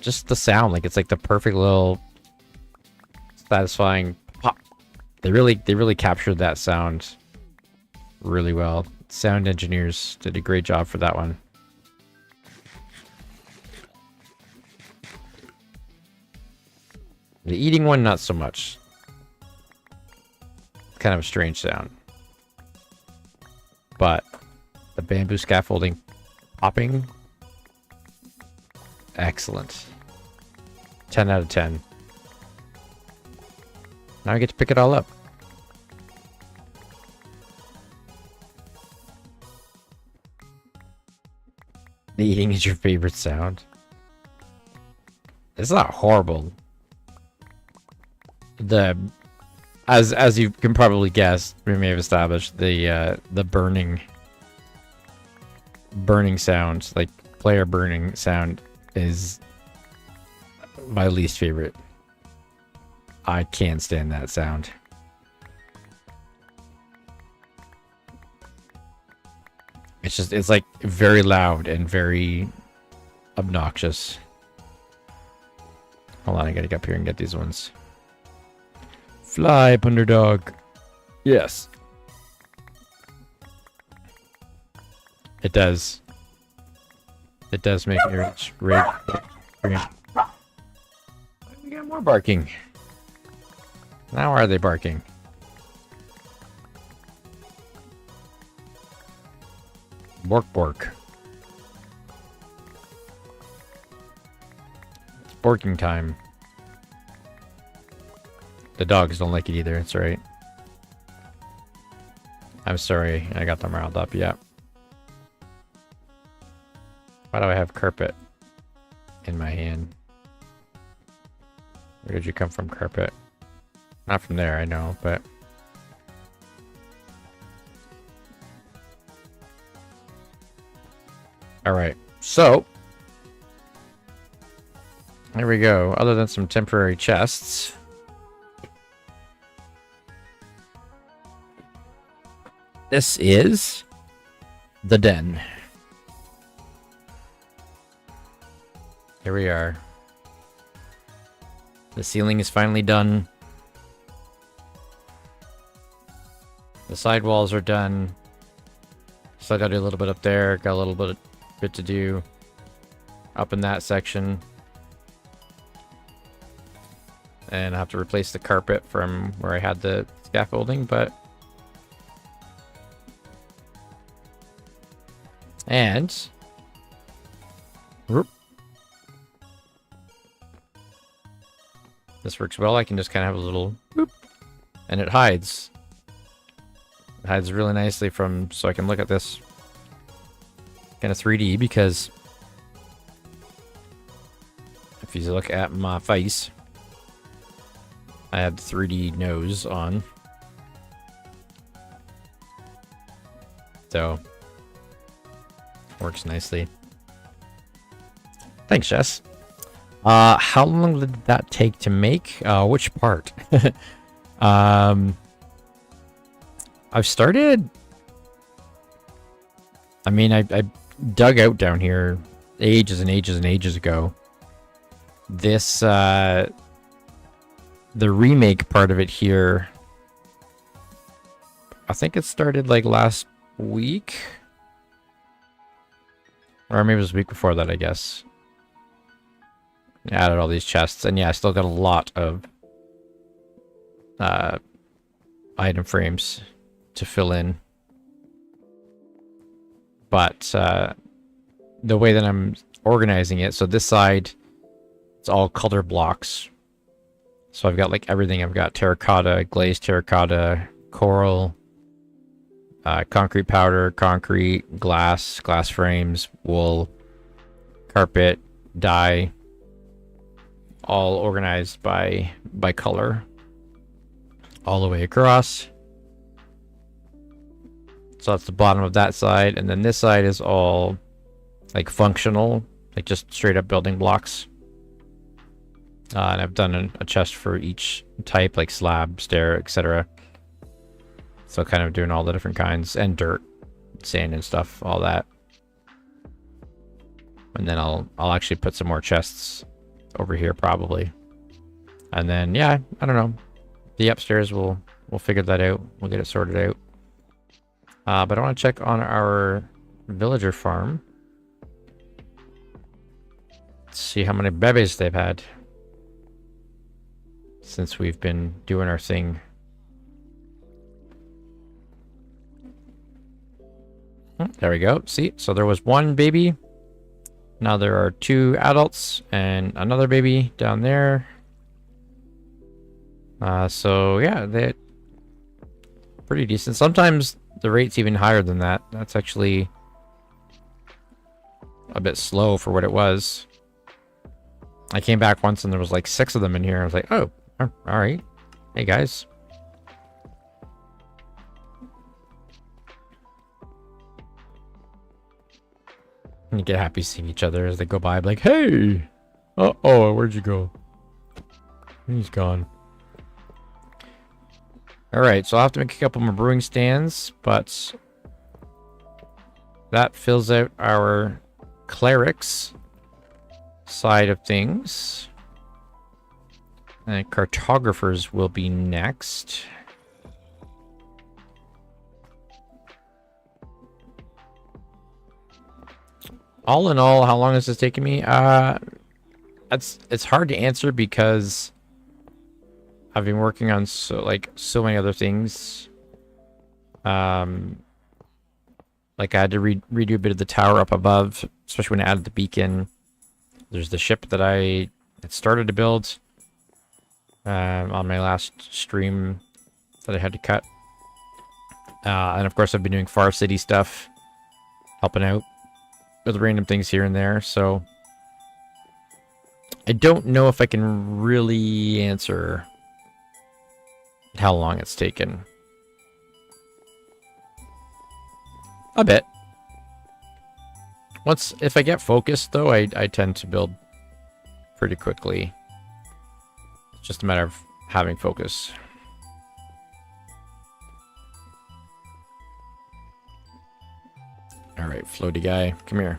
Just the sound, like it's like the perfect little satisfying pop. They really captured that sound really well. Sound engineers did a great job for that one. The eating one, not so much. Kind of a strange sound. But the bamboo scaffolding popping, excellent. 10 out of 10. Now I get to pick it all up. The eating is your favorite sound. It's not horrible. As you can probably guess, we may have established the burning sound, like player burning sound, is my least favorite. I can't stand that sound. It's like very loud and very obnoxious. Hold on, I gotta get up here and get these ones. Fly, Punderdog. Yes. It does. It does make me rage. We got more barking. Now are they barking? Bork bork. It's borking time. The dogs don't like it either, it's right. I'm sorry, I got them riled up, yeah. Why do I have carpet in my hand? Where did you come from, carpet? Not from there, I know, but... Alright, so... There we go. Other than some temporary chests... This is... the den. Here we are. The ceiling is finally done. The side walls are done. So I gotta do a little bit up there. Got a little bit to do up in that section. And I have to replace the carpet from where I had the scaffolding, but... And... Whoop. This works well. I can just kind of have a little boop, and it hides. It hides really nicely from, so I can look at this kind of 3D, because if you look at my face, I have the 3D nose on. So, works nicely. Thanks, Jess. How long did that take to make? Which part? I've started... I mean, I dug out down here ages and ages and ages ago. This the remake part of it here, I think it started like last week. Or maybe it was a week before that, I guess. I added all these chests, and yeah, I still got a lot of item frames to fill in. But the way that I'm organizing it, so this side, it's all color blocks. So I've got like everything. I've got terracotta, glazed terracotta, coral, concrete powder, concrete, glass frames, wool, carpet, dye, all organized by color all the way across. So that's the bottom of that side, and then this side is all like functional, like just straight up building blocks. And I've done a chest for each type, like slab, stair, etc. So kind of doing all the different kinds, and dirt, sand and stuff, all that. And then I'll actually put some more chests over here probably. And then yeah, I don't know. The upstairs we'll figure that out. We'll get it sorted out. But I want to check on our villager farm. Let's see how many bebes they've had since we've been doing our thing. There we go. See, so there was one baby. Now there are 2 adults and another baby down there. So yeah, they're pretty decent. Sometimes the rate's even higher than that. That's actually a bit slow for what it was. I came back once and there was like 6 of them in here. I was like, oh, all right. Hey guys. And you get happy seeing each other as they go by. Like, hey! Uh-oh, where'd you go? He's gone. Alright, so I'll have to make a couple more brewing stands, but that fills out our clerics side of things. And cartographers will be next. All in all, how long has this taken me? It's hard to answer because I've been working on so many other things. Like I had to redo a bit of the tower up above, especially when I added the beacon. There's the ship that I had started to build on my last stream that I had to cut. And of course I've been doing Far City stuff, helping out with random things here and there, so I don't know if I can really answer how long it's taken. A bit. If I get focused though, I tend to build pretty quickly. It's just a matter of having focus. Alright, floaty guy, come here.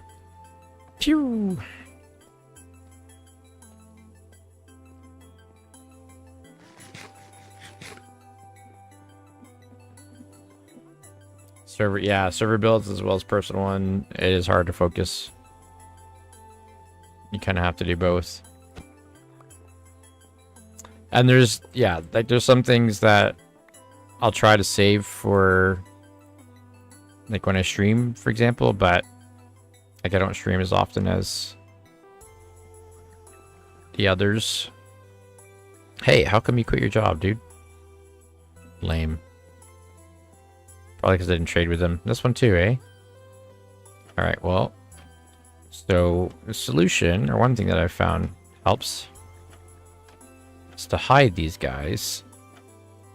Pew! Server builds as well as personal one. It is hard to focus. You kind of have to do both. And there's some things that I'll try to save for like when I stream, for example, but like I don't stream as often as the others. Hey, how come you quit your job, dude? Lame. Probably because I didn't trade with them. This one too, eh? Alright, well. So, the solution, or one thing that I've found helps, is to hide these guys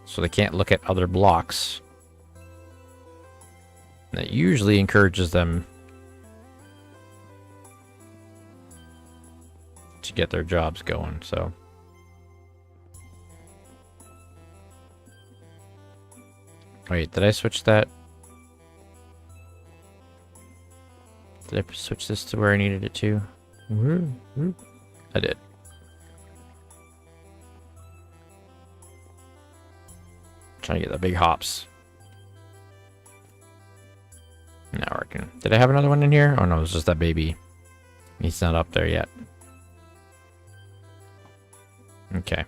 so they can't look at other blocks. And that usually encourages them to get their jobs going, so. Wait, did I switch that? Did I switch this to where I needed it to? I did. Trying to get the big hops. Not working. Did I have another one in here? Oh no, it's just that baby. He's not up there yet. Okay.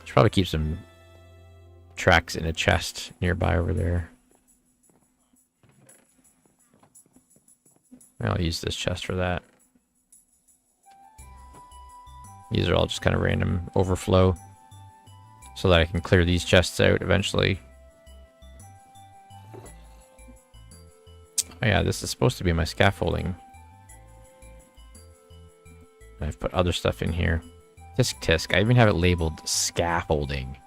Should probably keep some tracks in a chest nearby over there. I'll use this chest for that. These are all just kind of random overflow so that I can clear these chests out eventually. Oh yeah, this is supposed to be my scaffolding. I've put other stuff in here. Tisk tisk. I even have it labeled scaffolding.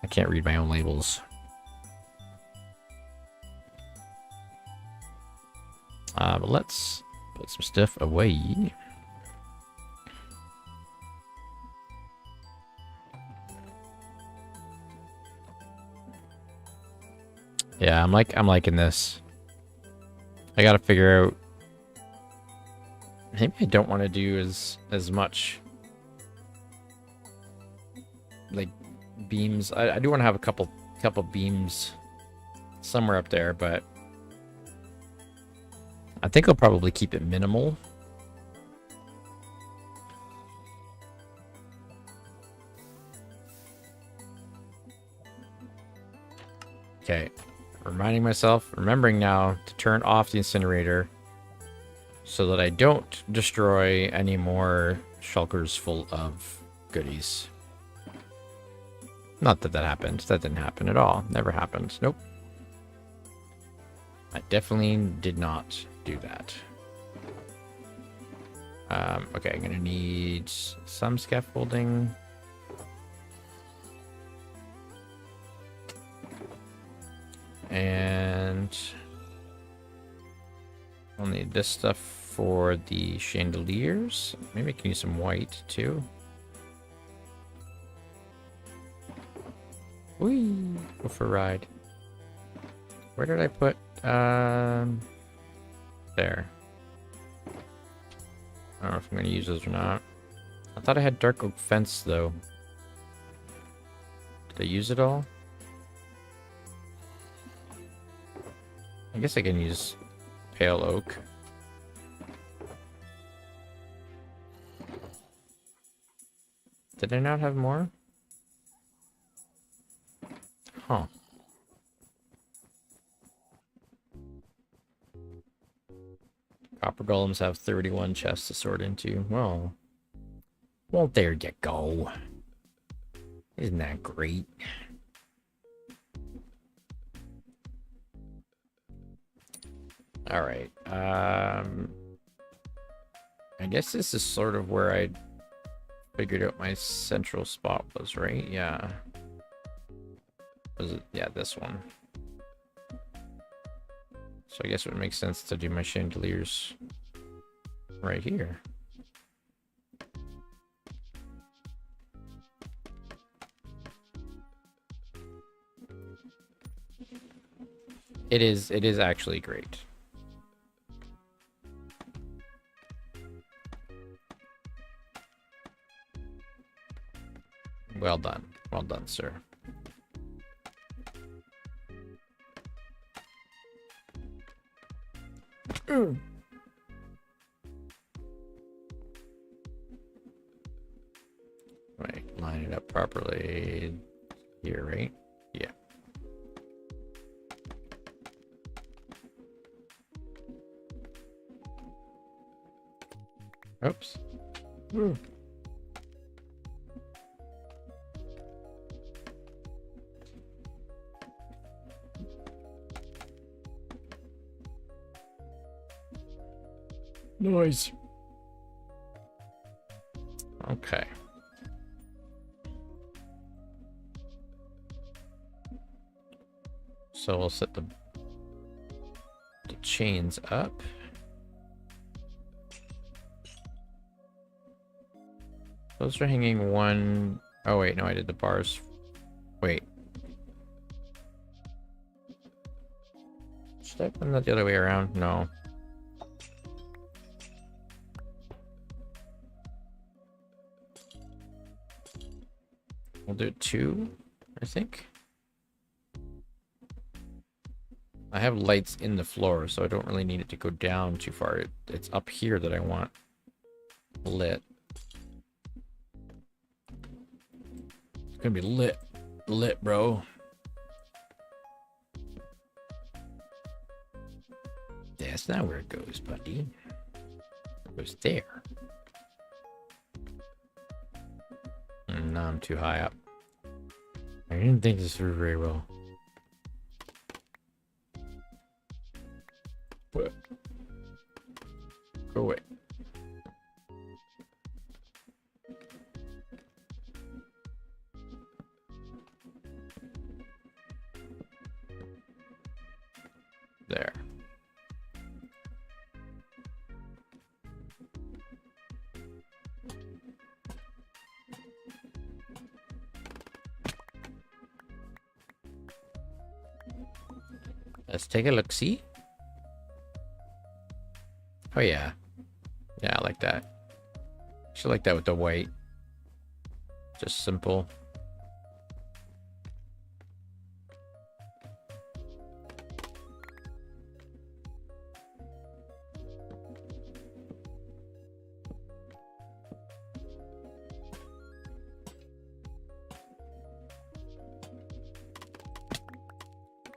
I can't read my own labels. But let's put some stuff away. Yeah, I'm liking this. I gotta figure out. Maybe I don't want to do as much like beams. I do want to have a couple beams somewhere up there, but I think I'll probably keep it minimal. Okay, remembering now to turn off the incinerator so that I don't destroy any more shulkers full of goodies. Not that that happened. That didn't happen at all. Never happened. Nope. I definitely did not do that. Okay, I'm gonna need some scaffolding. And I'll need this stuff for the chandeliers. Maybe I can use some white too. Whee! Go for a ride. Where did I put there? I don't know if I'm gonna use those or not. I thought I had dark oak fence though. Did I use it all? I guess I can use pale oak. Did I not have more? Huh. Copper golems have 31 chests to sort into. Well, there you go. Isn't that great? All right. I guess this is sort of where I figured out my central spot was, right? Yeah. Was it? Yeah, this one. So I guess it would make sense to do my chandeliers right here. It is actually great. Well done. Well done, sir. Right, line it up properly here, right? Yeah. Oops. Noise. Okay. So we'll set the chains up. Those are hanging one. Oh wait, no, I did the bars. Wait. Should I put that the other way around? No. We'll do 2 I think. I have lights in the floor, so I don't really need it to go down too far. It's up here that I want lit. It's gonna be lit. Lit, bro. That's not where it goes, buddy. It goes there. No, I'm too high up. I didn't think this through very well. What? Go away. There. Let's take a look-see. Oh yeah. Yeah, I like that. Actually like that with the white. Just simple.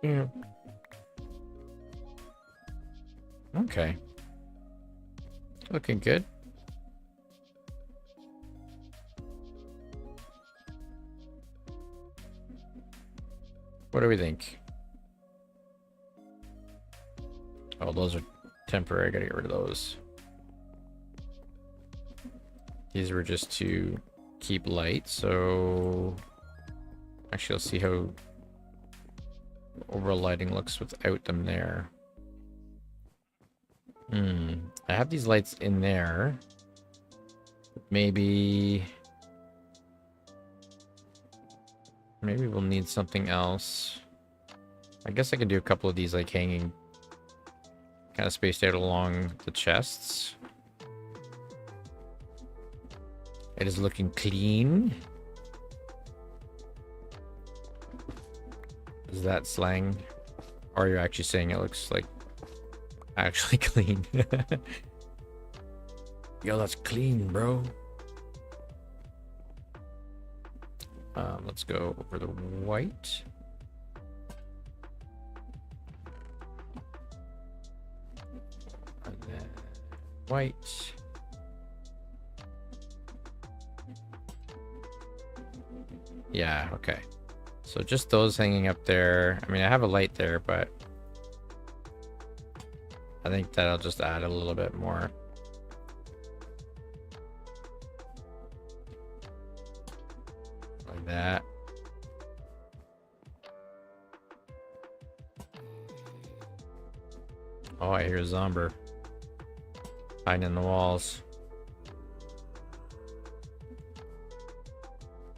Yeah. Okay. Looking good. What do we think? Oh, those are temporary. I gotta get rid of those. These were just to keep light, so actually let's see how overall lighting looks without them there. I have these lights in there. Maybe we'll need something else. I guess I could do a couple of these like hanging kind of spaced out along the chests. It is looking clean. Is that slang? Or are you actually saying it looks like actually clean? Yo, that's clean, bro. Let's go over the white. And then white. Yeah, okay. So just those hanging up there. I mean, I have a light there, but I think that'll just add a little bit more. Like that. Oh, I hear a Zomber hiding in the walls.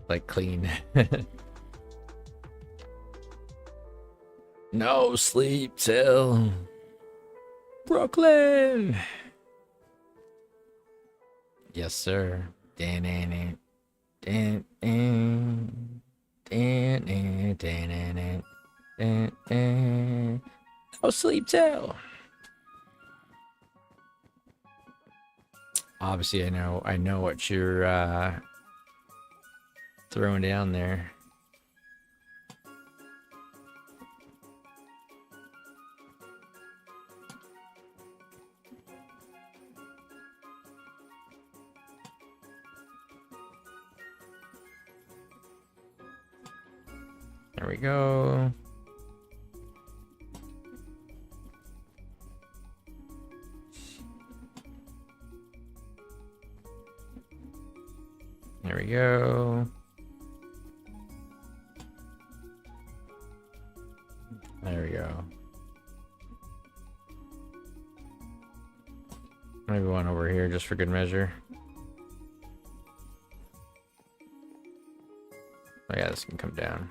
Like clean. No sleep till Brooklyn. Yes, sir. No sleep till. Obviously, I know what you're throwing down there. There we go. There we go. There we go. Maybe one over here just for good measure. Oh yeah, this can come down.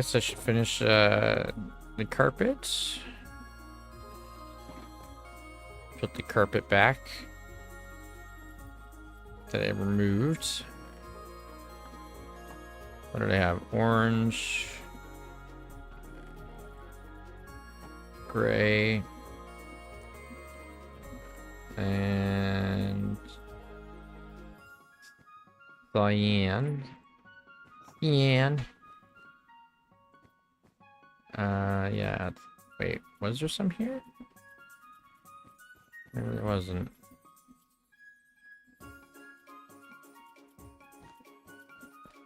Guess I should finish the carpet. Put the carpet back that I removed. What did I have? Orange, gray, and cyan. Yeah. Wait, was there some here? Maybe there wasn't. So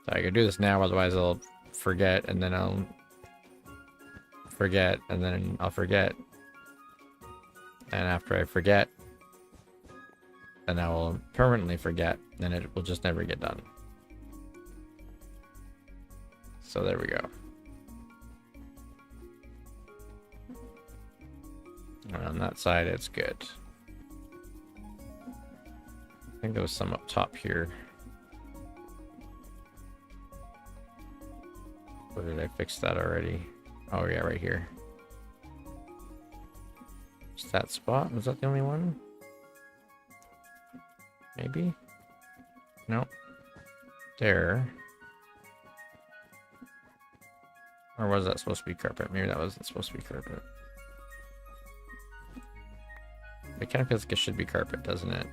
I can do this now, otherwise I'll forget, and then I'll forget, and then I'll forget. And after I forget, then I will permanently forget, and it will just never get done. So there we go. And on that side, it's good. I think there was some up top here. Or did I fix that already? Oh yeah, right here. Is that spot? Was that the only one? Maybe? Nope. There. Or was that supposed to be carpet? Maybe that wasn't supposed to be carpet. It kind of feels like it should be carpet, doesn't it?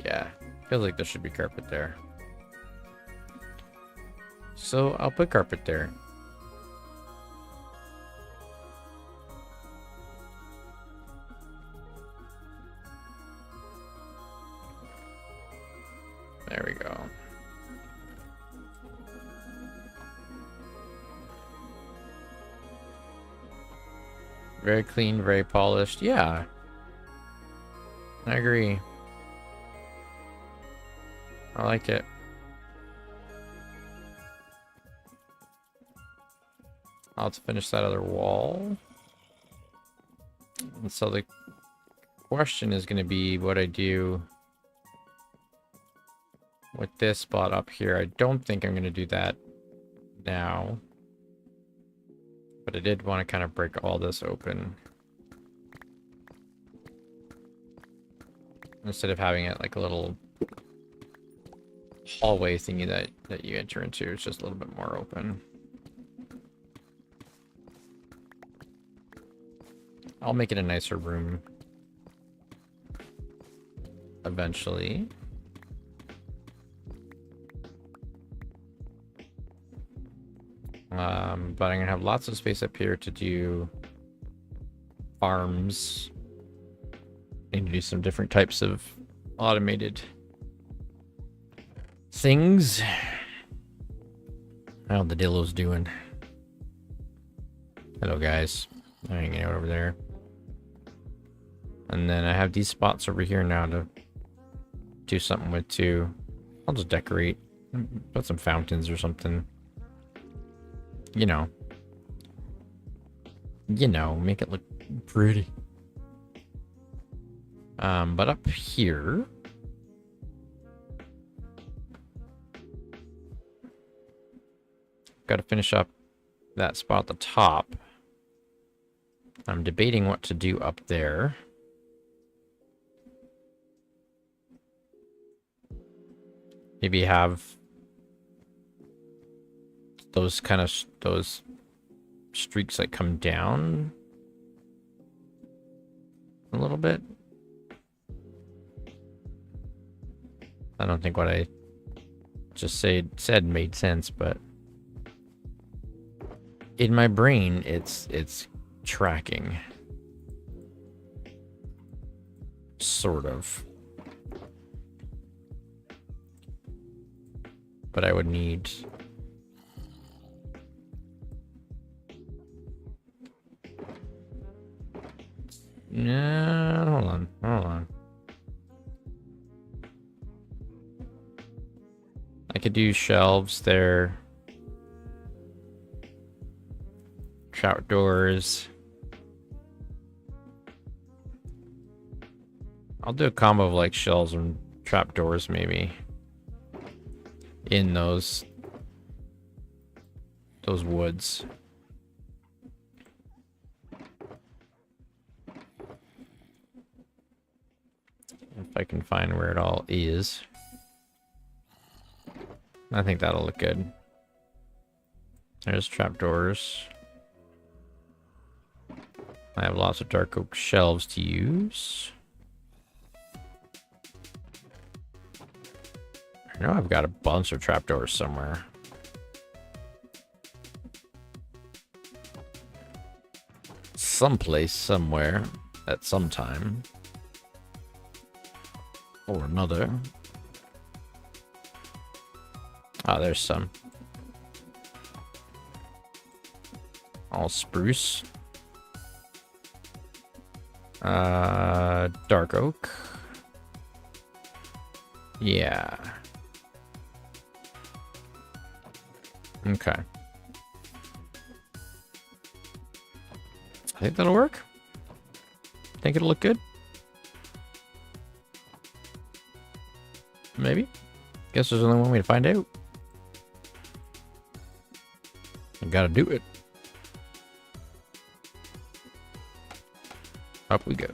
Yeah, feels like there should be carpet there. So I'll put carpet there. There we go. Very clean, very polished. Yeah. I agree. I like it. I'll have to finish that other wall. And so the question is going to be what I do with this spot up here. I don't think I'm going to do that now. But I did want to kind of break all this open. Instead of having it like a little hallway thingy that you enter into, it's just a little bit more open. I'll make it a nicer room eventually. But I'm gonna have lots of space up here to do farms. Need to do some different types of automated things. How the Dillo's doing? Hello, guys. I'm hanging out over there. And then I have these spots over here now to do something with too. I'll just decorate. Put some fountains or something. You know, make it look pretty. But up here, got to finish up that spot at the top. I'm debating what to do up there. Maybe have those kind of those streaks that come down a little bit. I don't think what I just said made sense, but in my brain it's tracking, sort of. But I would need hold on. I could do shelves there. Trout doors. I'll do a combo of like shelves and trapdoors maybe in those woods. If I can find where it all is. I think that'll look good. There's trapdoors. I have lots of dark oak shelves to use. I know I've got a bunch of trapdoors somewhere. Someplace, somewhere, at some time. Or another. Ah, there's some. All spruce. Dark oak. Yeah. Okay. I think that'll work. Think it'll look good? Maybe. Guess there's only one way to find out. I gotta do it. Up we go.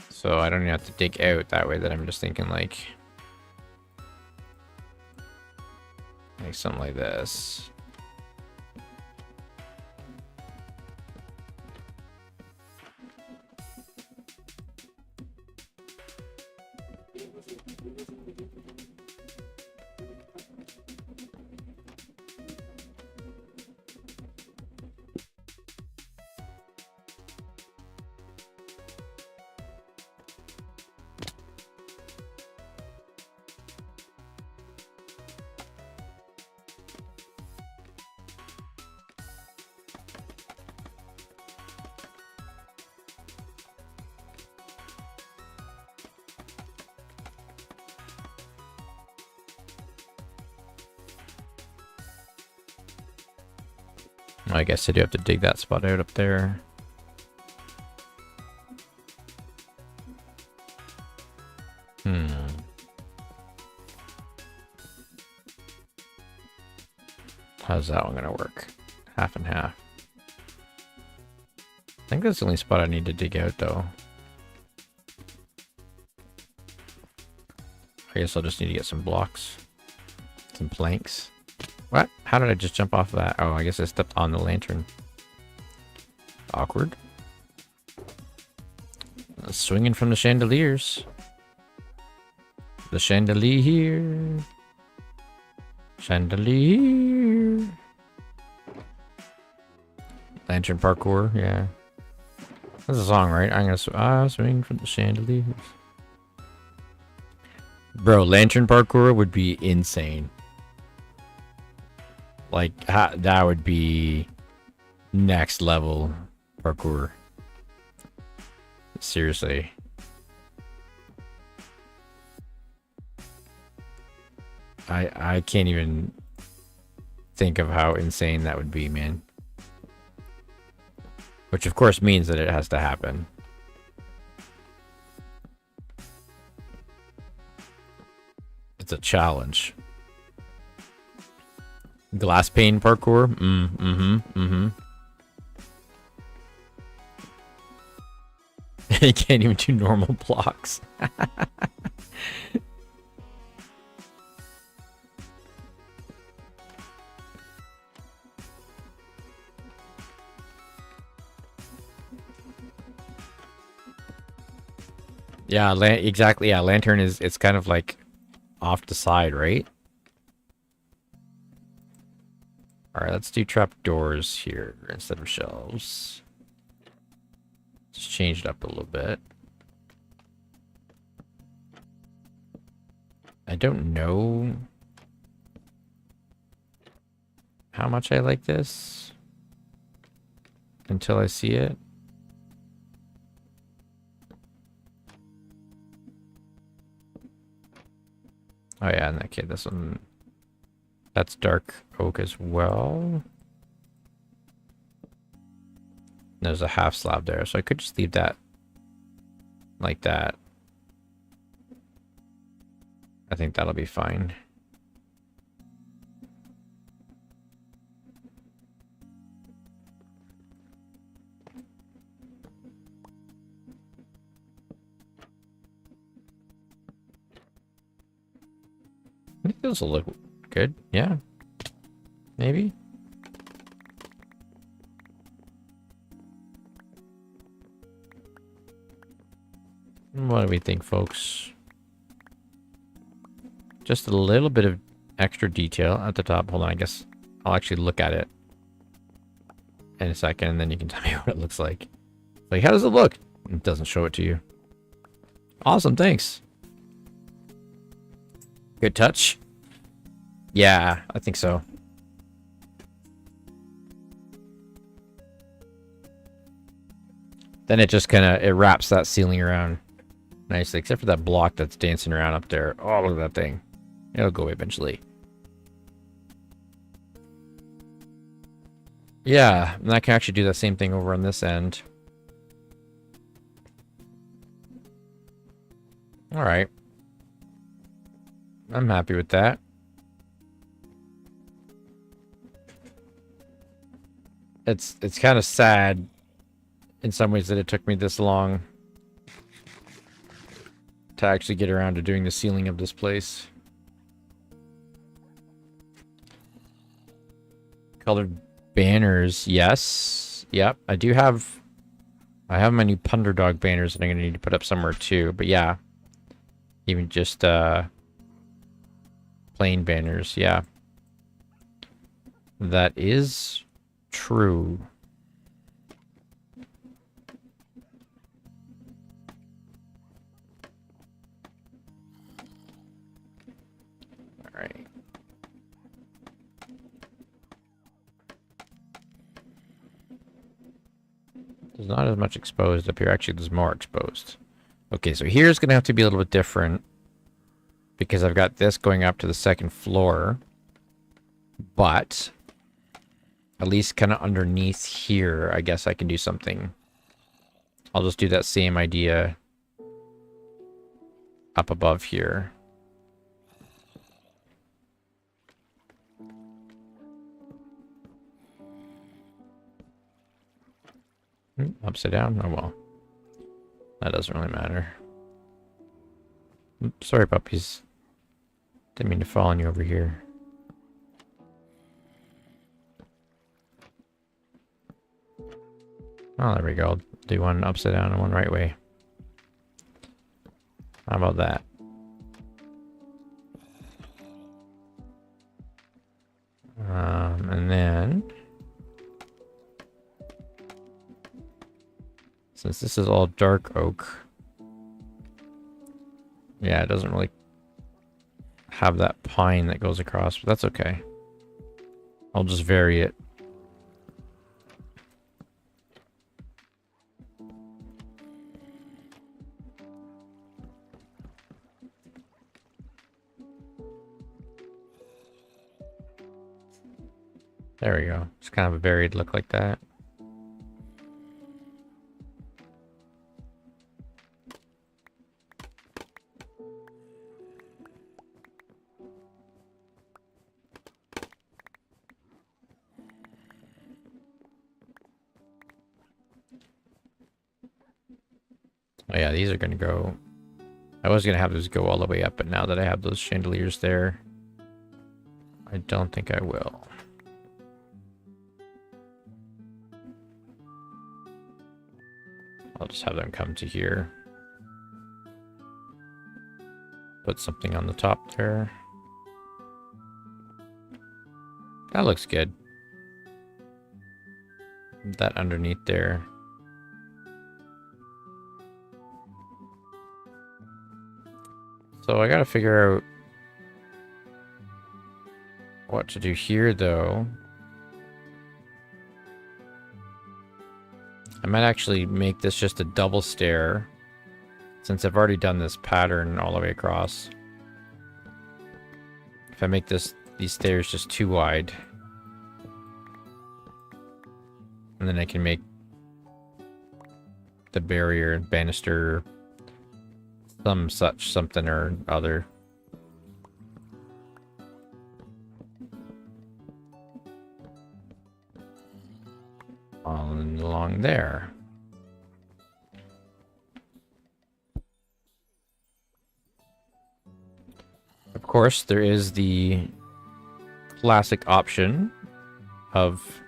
So I don't even have to dig out that way. That I'm just thinking like something like this. I guess I do have to dig that spot out up there. How's that one gonna work? Half and half. I think that's the only spot I need to dig out though. I guess I'll just need to get some blocks. Some planks. What? How did I just jump off of that? Oh, I guess I stepped on the lantern. Awkward. Swinging from the chandeliers. The chandelier. Chandelier. Lantern parkour, yeah. That's a song, right? I'm gonna swing from the chandeliers. Bro, lantern parkour would be insane. Like, that would be next level parkour. Seriously. I can't even think of how insane that would be, man. Which of course means that it has to happen. It's a challenge. Glass pane parkour? You can't even do normal blocks. Yeah, exactly. Yeah, lantern it's kind of like off the side, right? Alright, let's do trapdoors here instead of shelves. Just change it up a little bit. I don't know how much I like this until I see it. Oh yeah, in that case, this one, that's dark oak as well. There's a half slab there, so I could just leave that like that. I think that'll be fine. I think those will look good. Yeah. Maybe. What do we think, folks? Just a little bit of extra detail at the top. Hold on, I guess I'll actually look at it in a second, and then you can tell me what it looks like. Like, how does it look? It doesn't show it to you. Awesome, thanks. Good touch? Yeah, I think so. Then it just it wraps that ceiling around nicely, except for that block that's dancing around up there. Oh, look at that thing. It'll go eventually. Yeah, and I can actually do the same thing over on this end. Alright. I'm happy with that. It's kind of sad in some ways that it took me this long to actually get around to doing the ceiling of this place. Colored banners, yes. Yep, I have my new Punderdog banners that I'm going to need to put up somewhere too. But yeah, even just plain banners, yeah. That is true. All right. There's not as much exposed up here. Actually, there's more exposed. Okay, so here's going to have to be a little bit different because I've got this going up to the second floor. But at least kind of underneath here, I guess I can do something. I'll just do that same idea up above here. Upside down? Oh well. That doesn't really matter. Oops, sorry, puppies. Didn't mean to fall on you over here. Oh, there we go. I'll do one upside down and one right way. How about that? And then, since this is all dark oak, yeah, it doesn't really have that pine that goes across, but that's okay. I'll just vary it. There we go. It's kind of a varied look like that. Oh yeah, these are going to go... I was going to have those go all the way up, but now that I have those chandeliers there, I don't think I will. I'll just have them come to here. Put something on the top there. That looks good. That underneath there. So I gotta figure out what to do here, though. I might actually make this just a double stair, since I've already done this pattern all the way across. if I make these stairs just too wide, and then I can make the barrier and banister something or other. All along there. Of course, there is the classic option of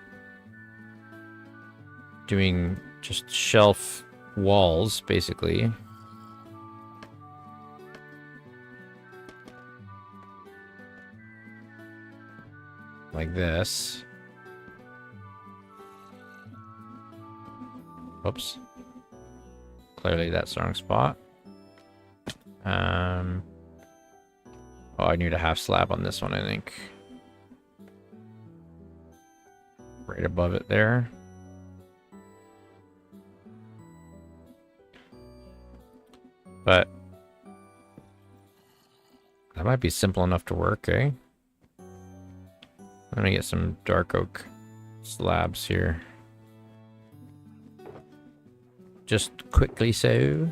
doing just shelf walls, basically. Like this. Oops. Clearly that's the wrong spot. Oh, I need a half slab on this one, I think. Right above it there. But that might be simple enough to work, eh? I'm gonna get some dark oak slabs here. Just quickly so.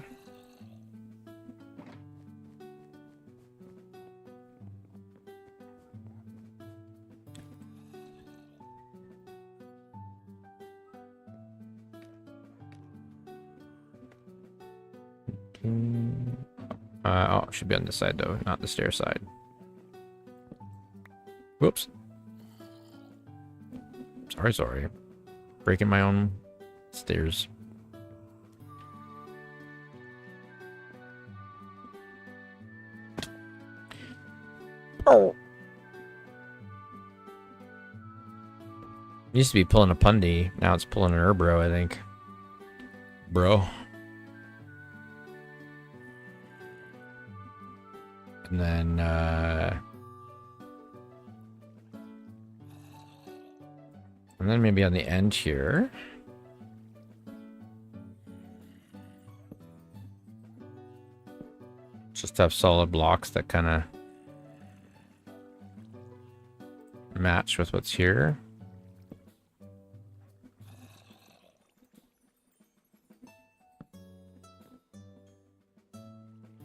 Oh, it should be on this side though, not the stair side. Whoops. Sorry. Breaking my own stairs. Oh. Used to be pulling a pundy, now it's pulling an Urbro, I think. Bro. And then maybe on the end here. Just have solid blocks that kind of match with what's here.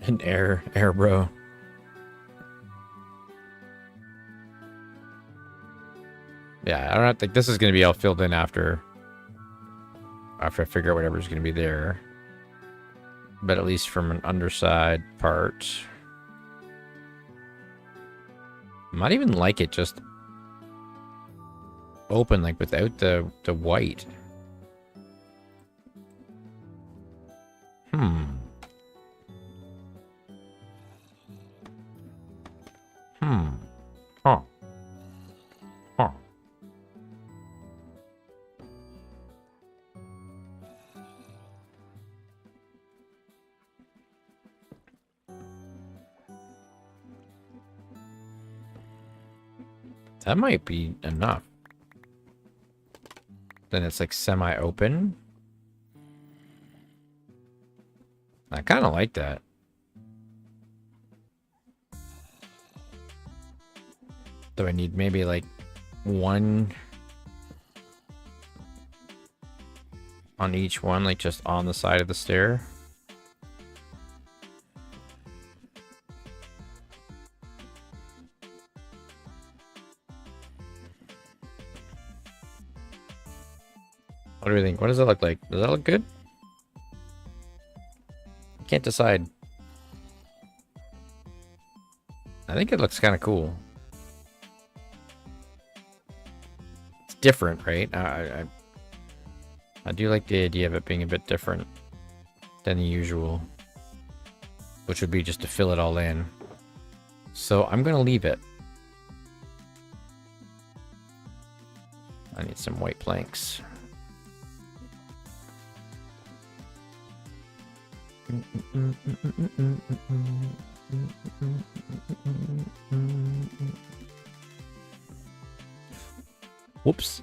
An air bro. Yeah, I don't think this is going to be all filled in after I figure out whatever's going to be there. But at least from an underside part. Might even like it just open, like without the white. Huh. That might be enough. Then it's like semi-open. I kind of like that. Though I need maybe like one on each one, like just on the side of the stair. What do we think? What does it look like? Does that look good? I can't decide. I think it looks kind of cool. It's different, right? I do like the idea of it being a bit different than the usual, which would be just to fill it all in. So I'm going to leave it. I need some white planks. Whoops.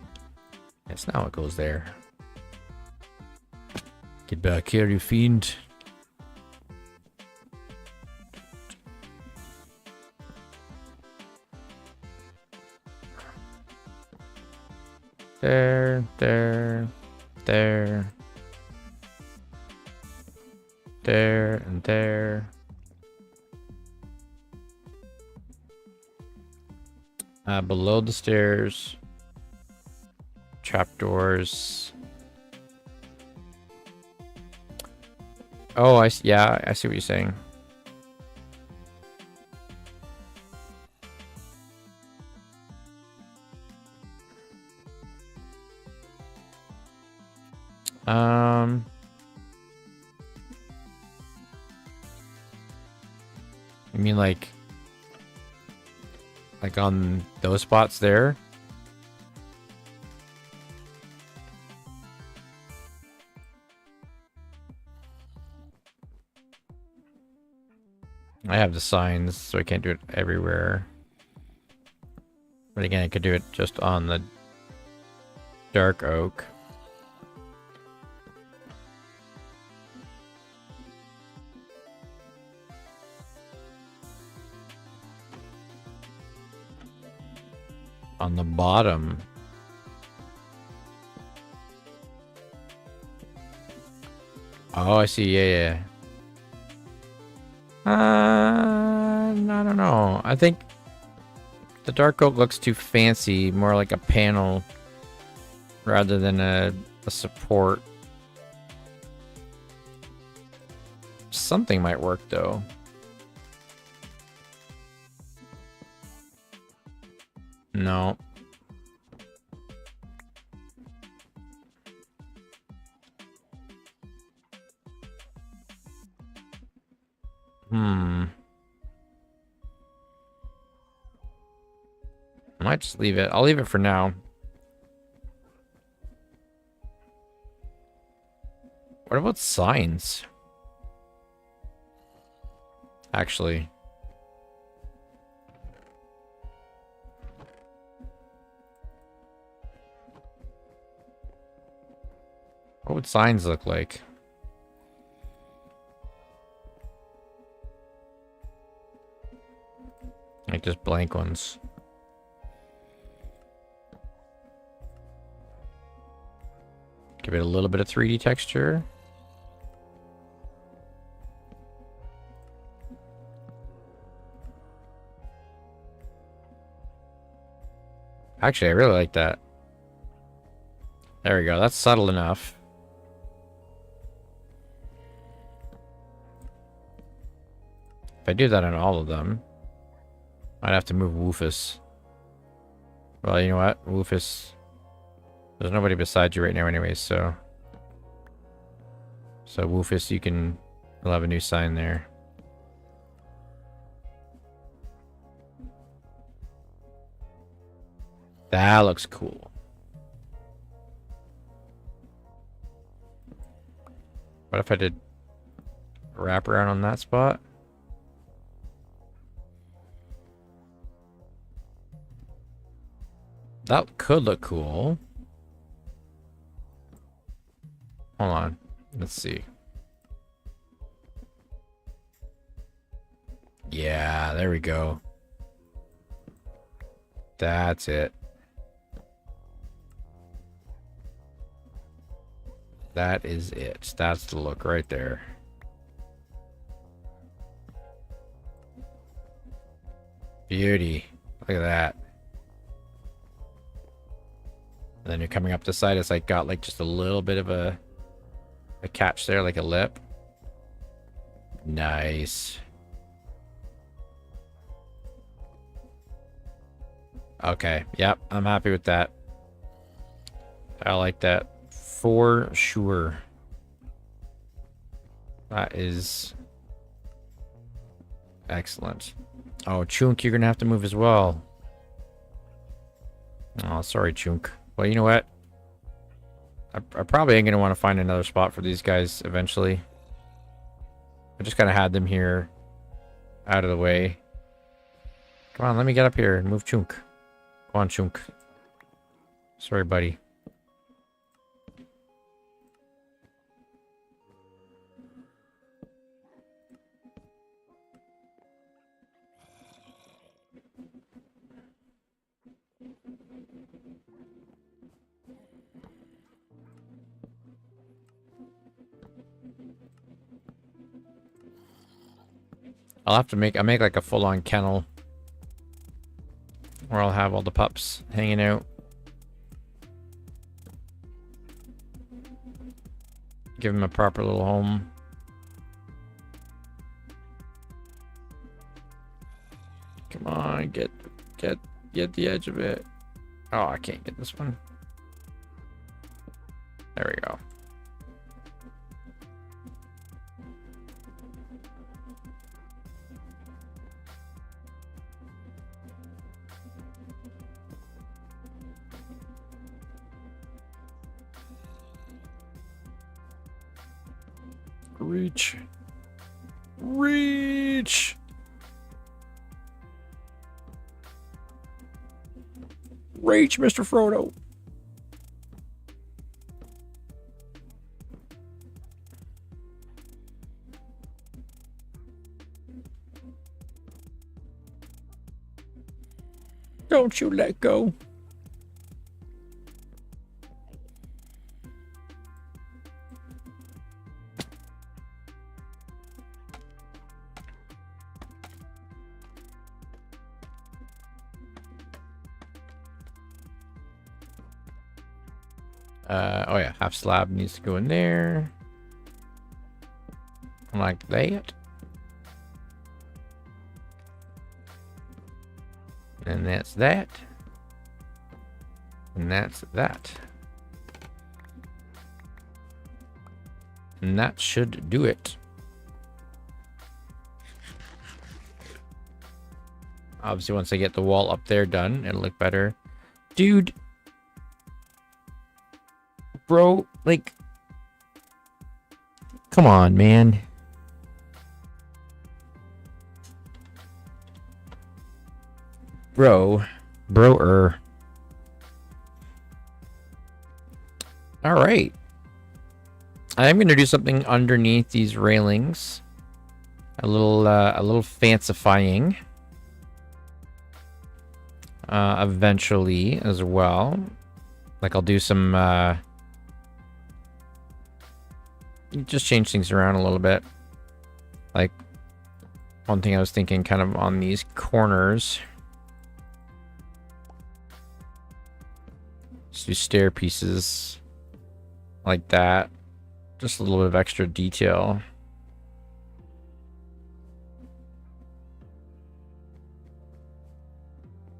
Yes, now it goes there. Get back here, you fiend. There, there, there, there, and there. Below the stairs. Trapdoors. Oh, yeah, I see what you're saying. You mean like on those spots there? I have the signs, so I can't do it everywhere. But again, I could do it just on the dark oak. On the bottom. Oh, I see. Yeah, yeah. I don't know. I think the dark oak looks too fancy, more like a panel rather than a support. Something might work though. No. I might just leave it. I'll leave it for now. What about signs? Actually. What would signs look like? Like just blank ones. Give it a little bit of 3D texture. Actually, I really like that. There we go. That's subtle enough. If I do that on all of them, I'd have to move Woofus. Well, you know what? Woofus... There's nobody beside you right now anyways, so... So Woofus, you'll have a new sign there. That looks cool. What if I did wrap around on that spot? That could look cool. Hold on. Let's see. Yeah, there we go. That's it. That is it. That's the look right there. Beauty. Look at that. And then you're coming up the side. It's like got like just a little bit of a catch there, like a lip. Nice. Okay. Yep. I'm happy with that. I like that for sure. That is excellent. Oh, Chunk, you're gonna have to move as well. Oh, sorry, Chunk. Well, you know what? I probably ain't gonna want to find another spot for these guys eventually. I just kind of had them here out of the way. Come on, let me get up here and move Chunk. Come on, Chunk. Sorry, buddy. I'll make like a full-on kennel where I'll have all the pups hanging out. Give them a proper little home. Come on, get the edge of it. Oh, I can't get this one. There we go. Reach. Reach. Reach, Mr. Frodo. Don't you let go. Oh yeah, half slab needs to go in there. Like that. And that's that. And that's that. And that should do it. Obviously, once I get the wall up there done, it'll look better. Dude. Bro, like... Come on, man. Bro-er. Alright. I'm going to do something underneath these railings. A little fancifying. Eventually as well. Like I'll do some, just change things around a little bit. Like, one thing I was thinking kind of on these corners. Just do stair pieces like that. Just a little bit of extra detail.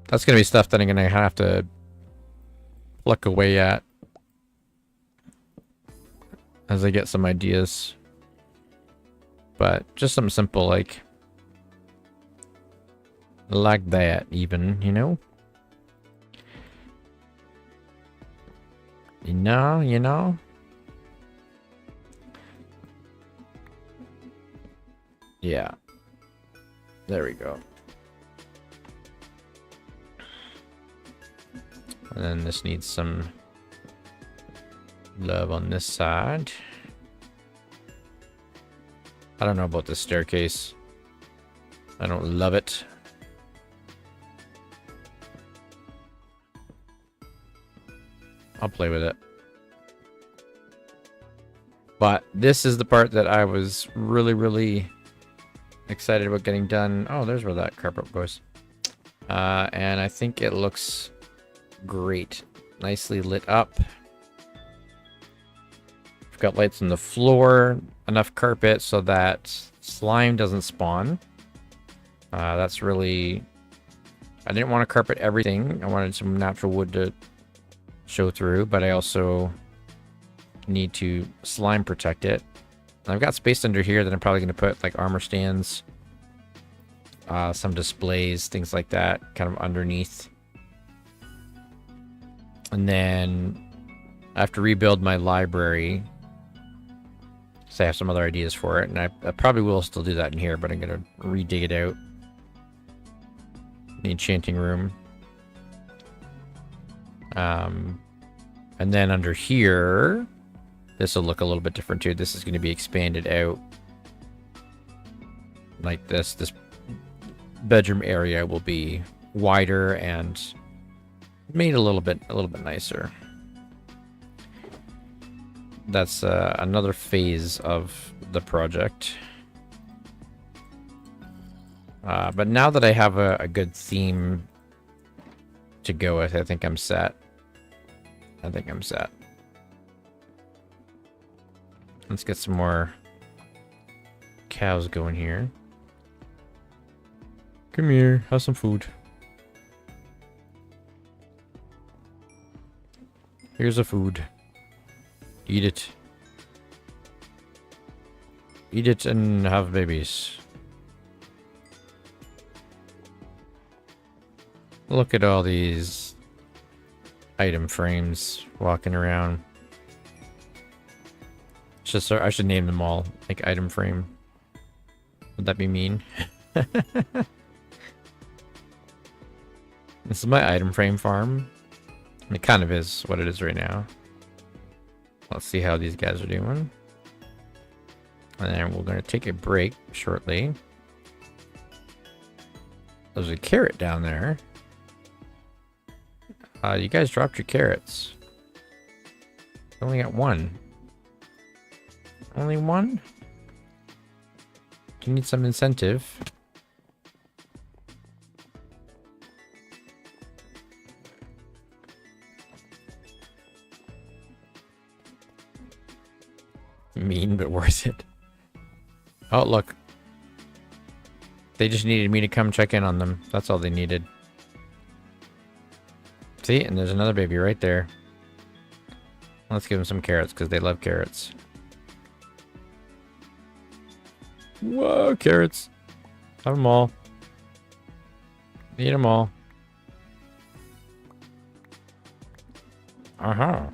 That's going to be stuff that I'm going to have to pluck away at as I get some ideas. But just something simple like that even, you know? You know? Yeah. There we go. And then this needs some love on this side. I don't know about this staircase. I don't love it. I'll play with it. But this is the part that I was really excited about getting done. Oh, there's where that carpet goes. And I think it looks great. Nicely lit up. We've got lights on the floor. Enough carpet so that slime doesn't spawn. That's really... I didn't want to carpet everything. I wanted some natural wood to show through, but I also need to slime protect it. And I've got space under here that I'm probably going to put like armor stands, some displays, things like that, kind of underneath. And then I have to rebuild my library. So I have some other ideas for it, and I probably will still do that in here, but I'm going to redig it out. The enchanting room. And then under here, this will look a little bit different too. This is going to be expanded out like this. This bedroom area will be wider and made a little bit nicer. That's another phase of the project. But now that I have a good theme to go with, I think I'm set. I think I'm set. Let's get some more cows going here. Come here, have some food. Here's a food. Eat it. Eat it and have babies. Look at all these item frames walking around. I should name them all like item frame. Would that be mean? This is my item frame farm. It kind of is what it is right now. Let's see how these guys are doing. And then we're going to take a break shortly. There's a carrot down there. You guys dropped your carrots. I only got one. Only one? Do you need some incentive? Mean, but worth it. Oh, look. They just needed me to come check in on them. That's all they needed. See? And there's another baby right there. Let's give them some carrots, because they love carrots. Whoa, carrots. Have them all. Eat them all. Uh-huh.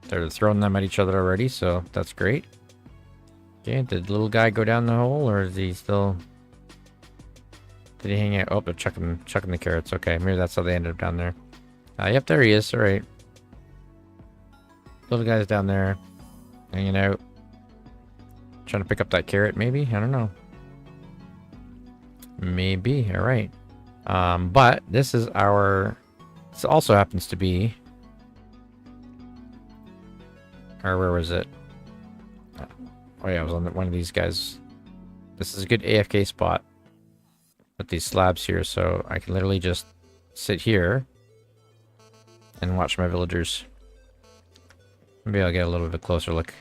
They're throwing them at each other already, so that's great. Okay, did the little guy go down the hole, or is he still... Did he hang out? Oh, they're chucking the carrots. Okay, maybe that's how they ended up down there. Yep, there he is. Alright. Little guy's down there. Hanging out. Trying to pick up that carrot, maybe? I don't know. Maybe. Alright. But this is our... This also happens to be... Or where was it? Oh yeah, it was on one of these guys. This is a good AFK spot with these slabs here, so I can literally just sit here and watch my villagers. Maybe I'll get a little bit closer look.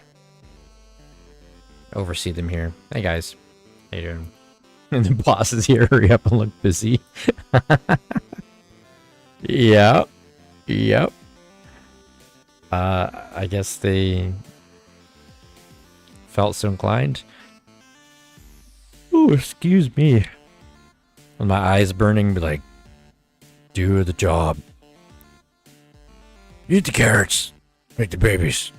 Oversee them here. Hey guys. How you doing? And the boss is here. Hurry up and look busy. Yep. Yep. I guess they felt so inclined. Oh, excuse me. With my eyes burning, be like, do the job. Eat the carrots. Make the babies.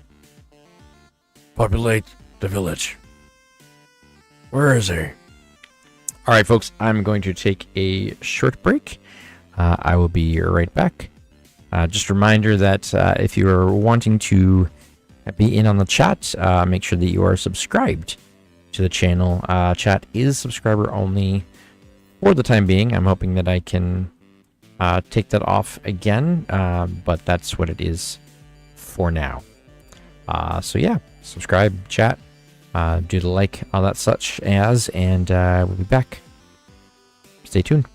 Populate the village. Where is he? Alright, folks, I'm going to take a short break. I will be right back. Just a reminder that if you are wanting to be in on the chat, make sure that you are subscribed to the channel. Chat is subscriber only for the time being. I'm hoping that I can take that off again, but that's what it is for now. So yeah, subscribe, chat, do the like, all that such as, and we'll be back. Stay tuned.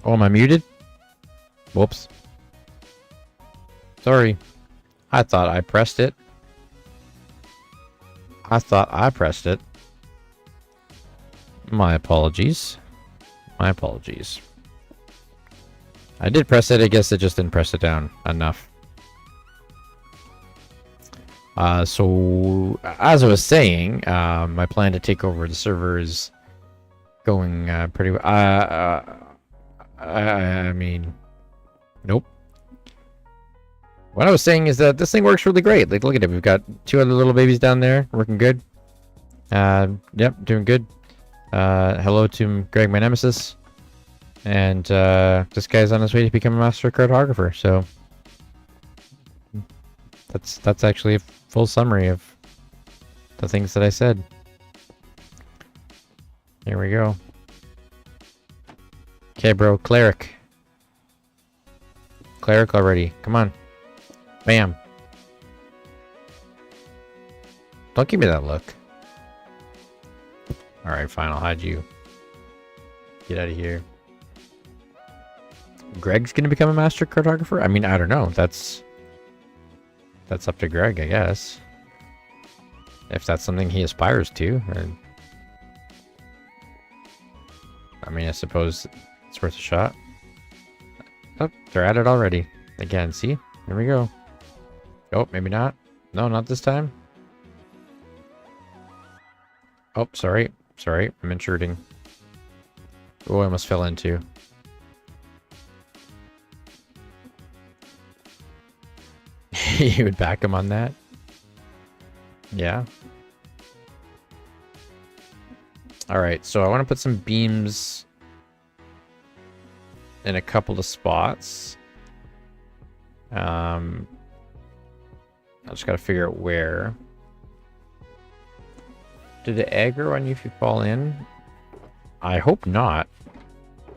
Oh, am I muted? Whoops. Sorry. I thought I pressed it. I thought I pressed it. My apologies. My apologies. I did press it, I guess I just didn't press it down enough. So, as I was saying, my plan to take over the server is going pretty well. I mean, nope. What I was saying is that this thing works really great. Like, look at it. We've got 2 other little babies down there working good. Yep, doing good. Hello to Greg, my nemesis. And this guy's on his way to become a master cartographer. So that's actually a full summary of the things that I said. Here we go. Okay, bro, cleric. Cleric already. Come on. Bam. Don't give me that look. Alright, fine, I'll hide you. Get out of here. Greg's gonna become a master cartographer? I mean, I don't know. That's up to Greg, I guess. If that's something he aspires to. I mean, I suppose it's worth a shot. Oh, they're at it already. Again, see? Here we go. Oh, maybe not. No, not this time. Oh, sorry. Sorry, I'm intruding. Oh, I almost fell into. You would back him on that? Yeah. Alright, so I want to put some beams in a couple of spots. I just gotta figure out where. Do the aggro on you if you fall in? I hope not.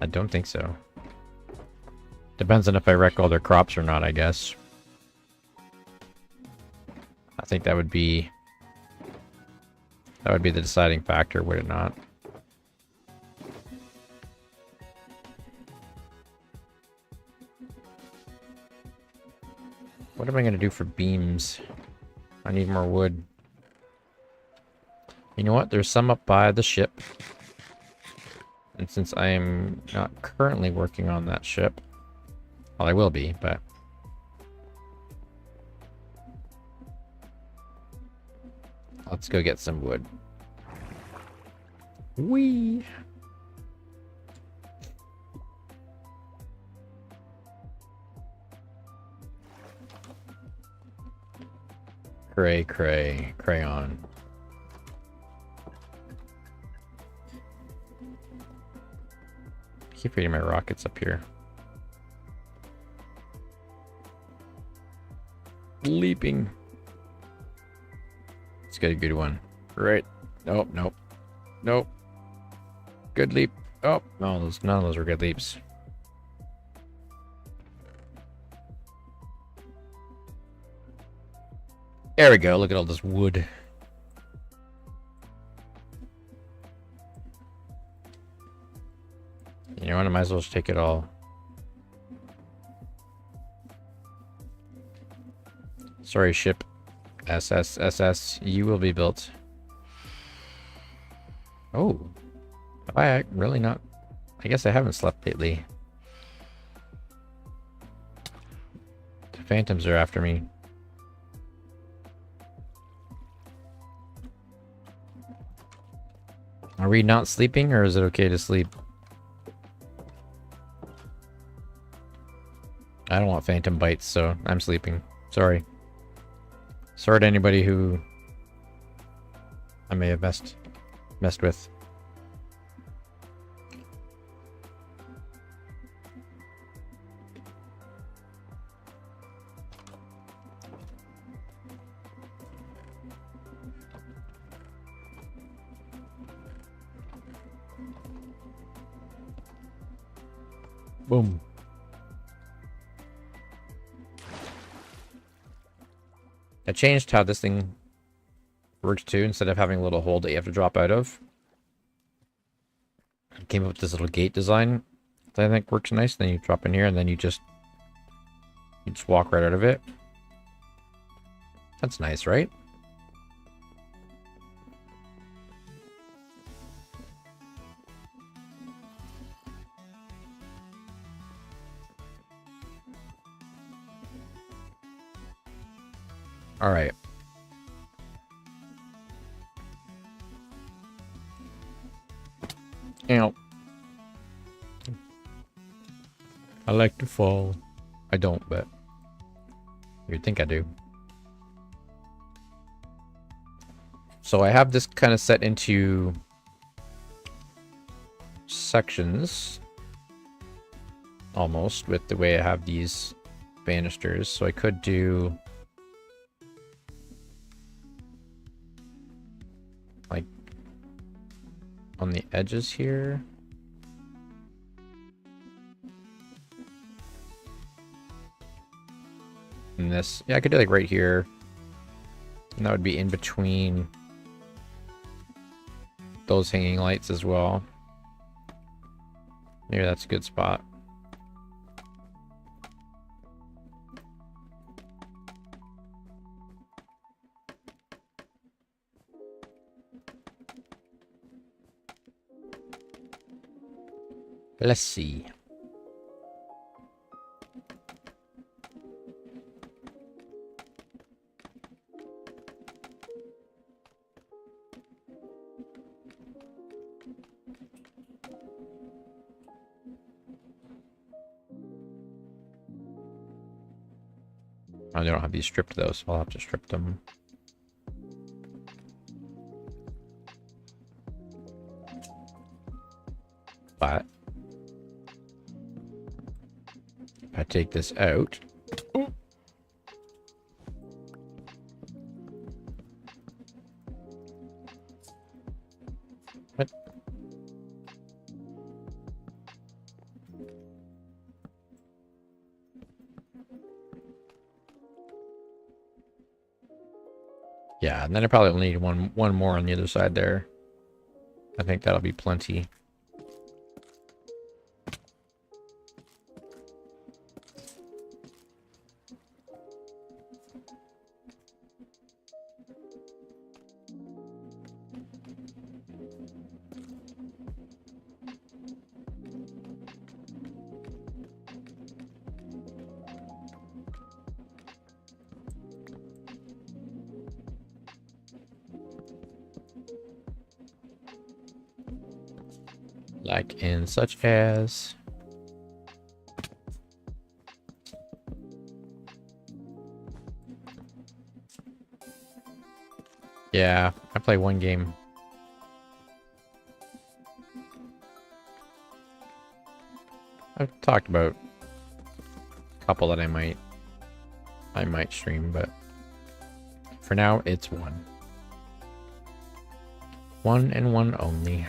I don't think so. Depends on if I wreck all their crops or not, I guess. I think that would be the deciding factor, would it not? What am I going to do for beams? I need more wood. You know what? There's some up by the ship. And since I am not currently working on that ship, well, I will be, but... let's go get some wood. Whee! Crayon. Keep reading my rockets up here. Leaping. Let's get a good one. Right. Nope, nope. Nope. Good leap. Oh, no, none of those were good leaps. There we go. Look at all this wood. You know what? I might as well just take it all. Sorry, ship. SS, you will be built. Oh. Have I really not? I guess I haven't slept lately. The phantoms are after me. Are we not sleeping, or is it okay to sleep? I don't want phantom bites, so I'm sleeping. Sorry. Sorry to anybody who I may have messed with. Boom. I changed how this thing works too. Instead of having a little hole that you have to drop out of, I came up with this little gate design I think works nice. Then you drop in here and then you just walk right out of it. That's nice, right? All right. Ow. I like to fall. I don't, but you'd think I do. So I have this kind of set into sections almost with the way I have these banisters. So I could do like on the edges here. And this, yeah, I could do like right here. And that would be in between those hanging lights as well. Maybe that's a good spot. Let's see. Oh, they don't have these stripped though, so I'll have to strip them. But if I take this out, what? Yeah, and then I probably only need one more on the other side there. I think that'll be plenty. Like in such as... Yeah, I play one game. I've talked about a couple that I might stream, but for now it's one. One and one only.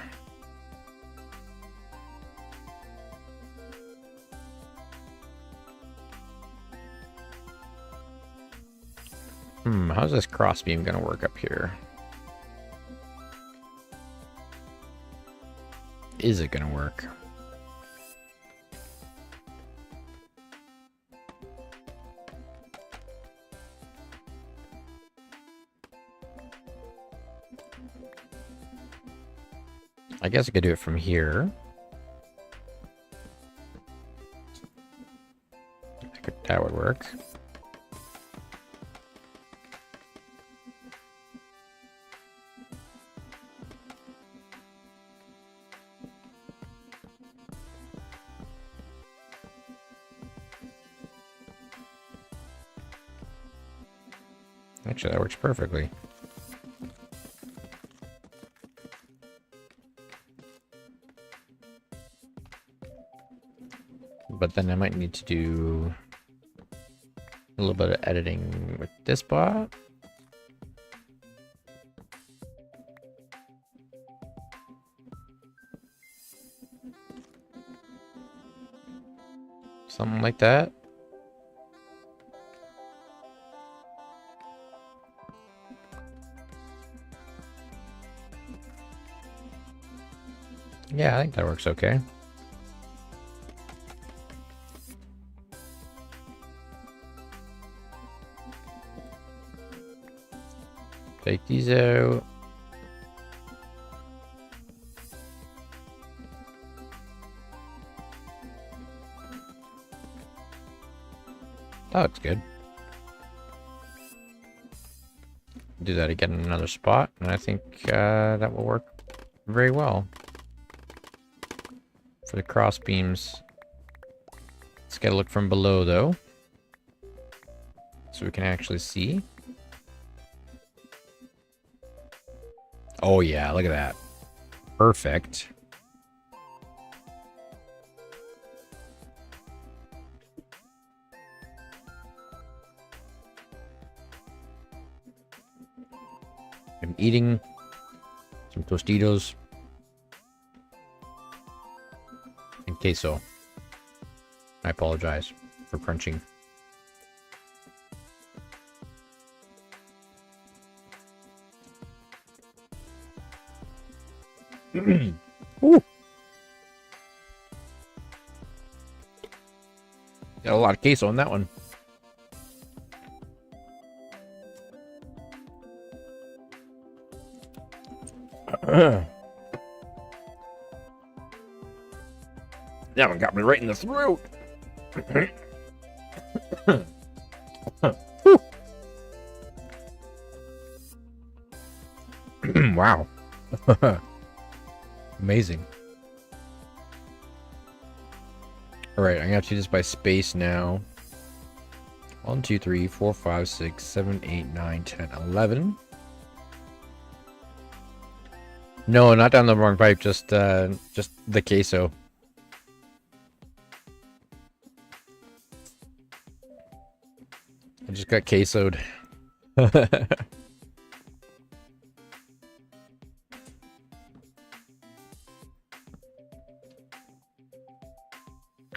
How's this crossbeam gonna work up here? Is it gonna work? I guess I could do it from here. That would work. Actually, that works perfectly. But then I might need to do a little bit of editing with this bot. Something like that. Yeah, I think that works okay. Take these out. Oh, it's good. Do that again in another spot, and I think that will work very well. For the cross beams, it's got to look from below, though. So we can actually see. Oh, yeah, look at that. Perfect. I'm eating some Tostitos and queso. I apologize for crunching. Ooh. Got a lot of queso on that one. That one got me right in the throat. Wow. Amazing. Alright, I'm gonna have to do this by space now. 1, 2, 3, 4, 5, 6, 7, 8, 9, 10, 11. No, not down the wrong pipe, just the queso. I just got quesoed.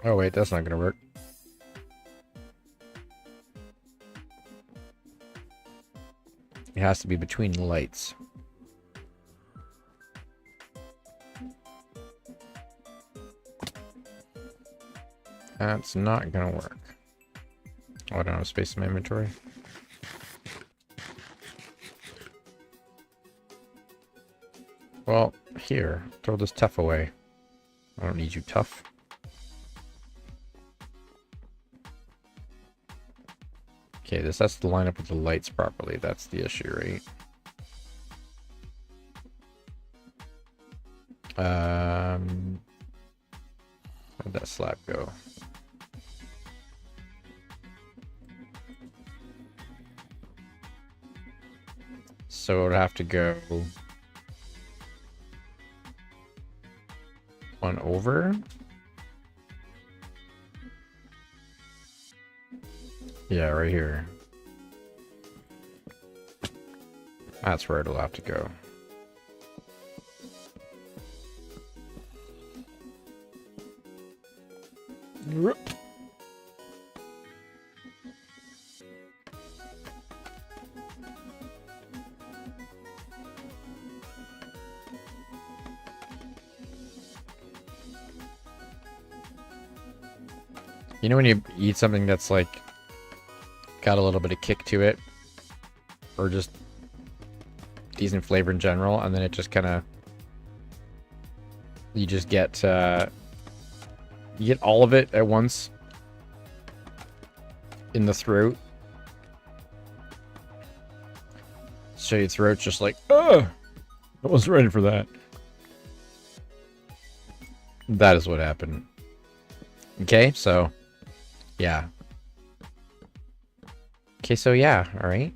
Oh wait, that's not gonna work. It has to be between the lights. That's not gonna work. Oh, I don't have space in my inventory. Well, here, throw this tough away. I don't need you, tough. Okay, this has to line up with the lights properly. That's the issue, right? Where'd that slab go? So it would have to go one over. Yeah, right here. That's where it'll have to go. You know when you eat something that's like got a little bit of kick to it, or just decent flavor in general, and then it just kind of, you just get you get all of it at once in the throat. So your throat's just like, oh, I wasn't ready for that. That is what happened. Okay, so yeah. Okay, so yeah, all right.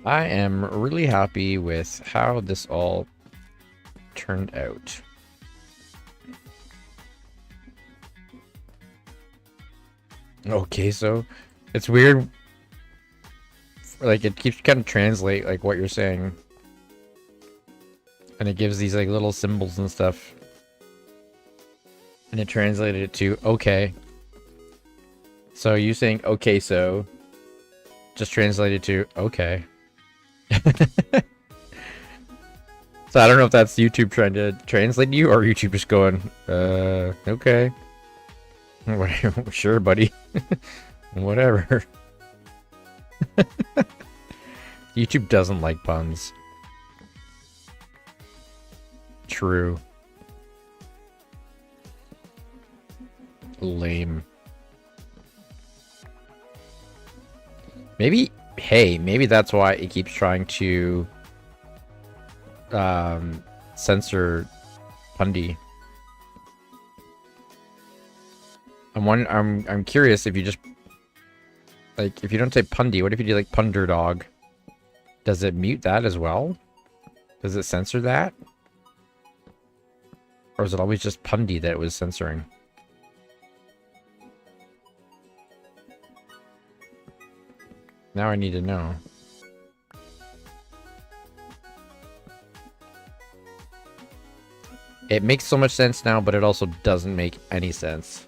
I am really happy with how this all turned out. Okay, so it's weird. Like, it keeps kind of translate like what you're saying, and it gives these like little symbols and stuff, and it translated it to okay. So you saying okay, so just translated to okay. So I don't know if that's YouTube trying to translate you or YouTube just going, okay. Sure, buddy. Whatever. YouTube doesn't like puns. True. Lame. Maybe, hey, maybe that's why it keeps trying to censor Pundy. I'm curious if you just like if you don't say Pundy, what if you do like Punderdog? Does it mute that as well? Does it censor that? Or is it always just Pundy that it was censoring? Now I need to know. It makes so much sense now, but it also doesn't make any sense.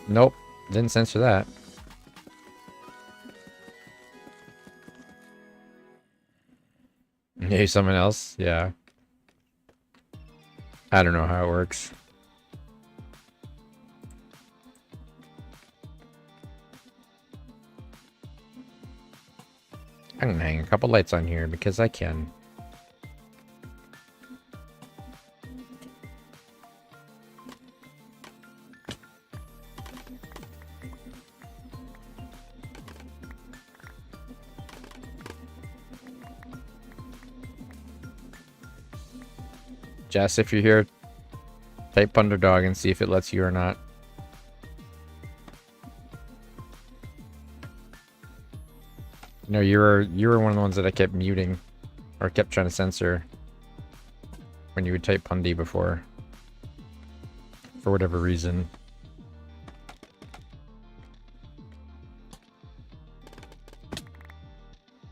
Nope, didn't censor that. Maybe someone else? Yeah. I don't know how it works. I'm gonna hang a couple lights on here because I can. Jess, if you're here, type Punderdog and see if it lets you or not. No, you were one of the ones that I kept muting, or kept trying to censor when you would type Pundy before, for whatever reason.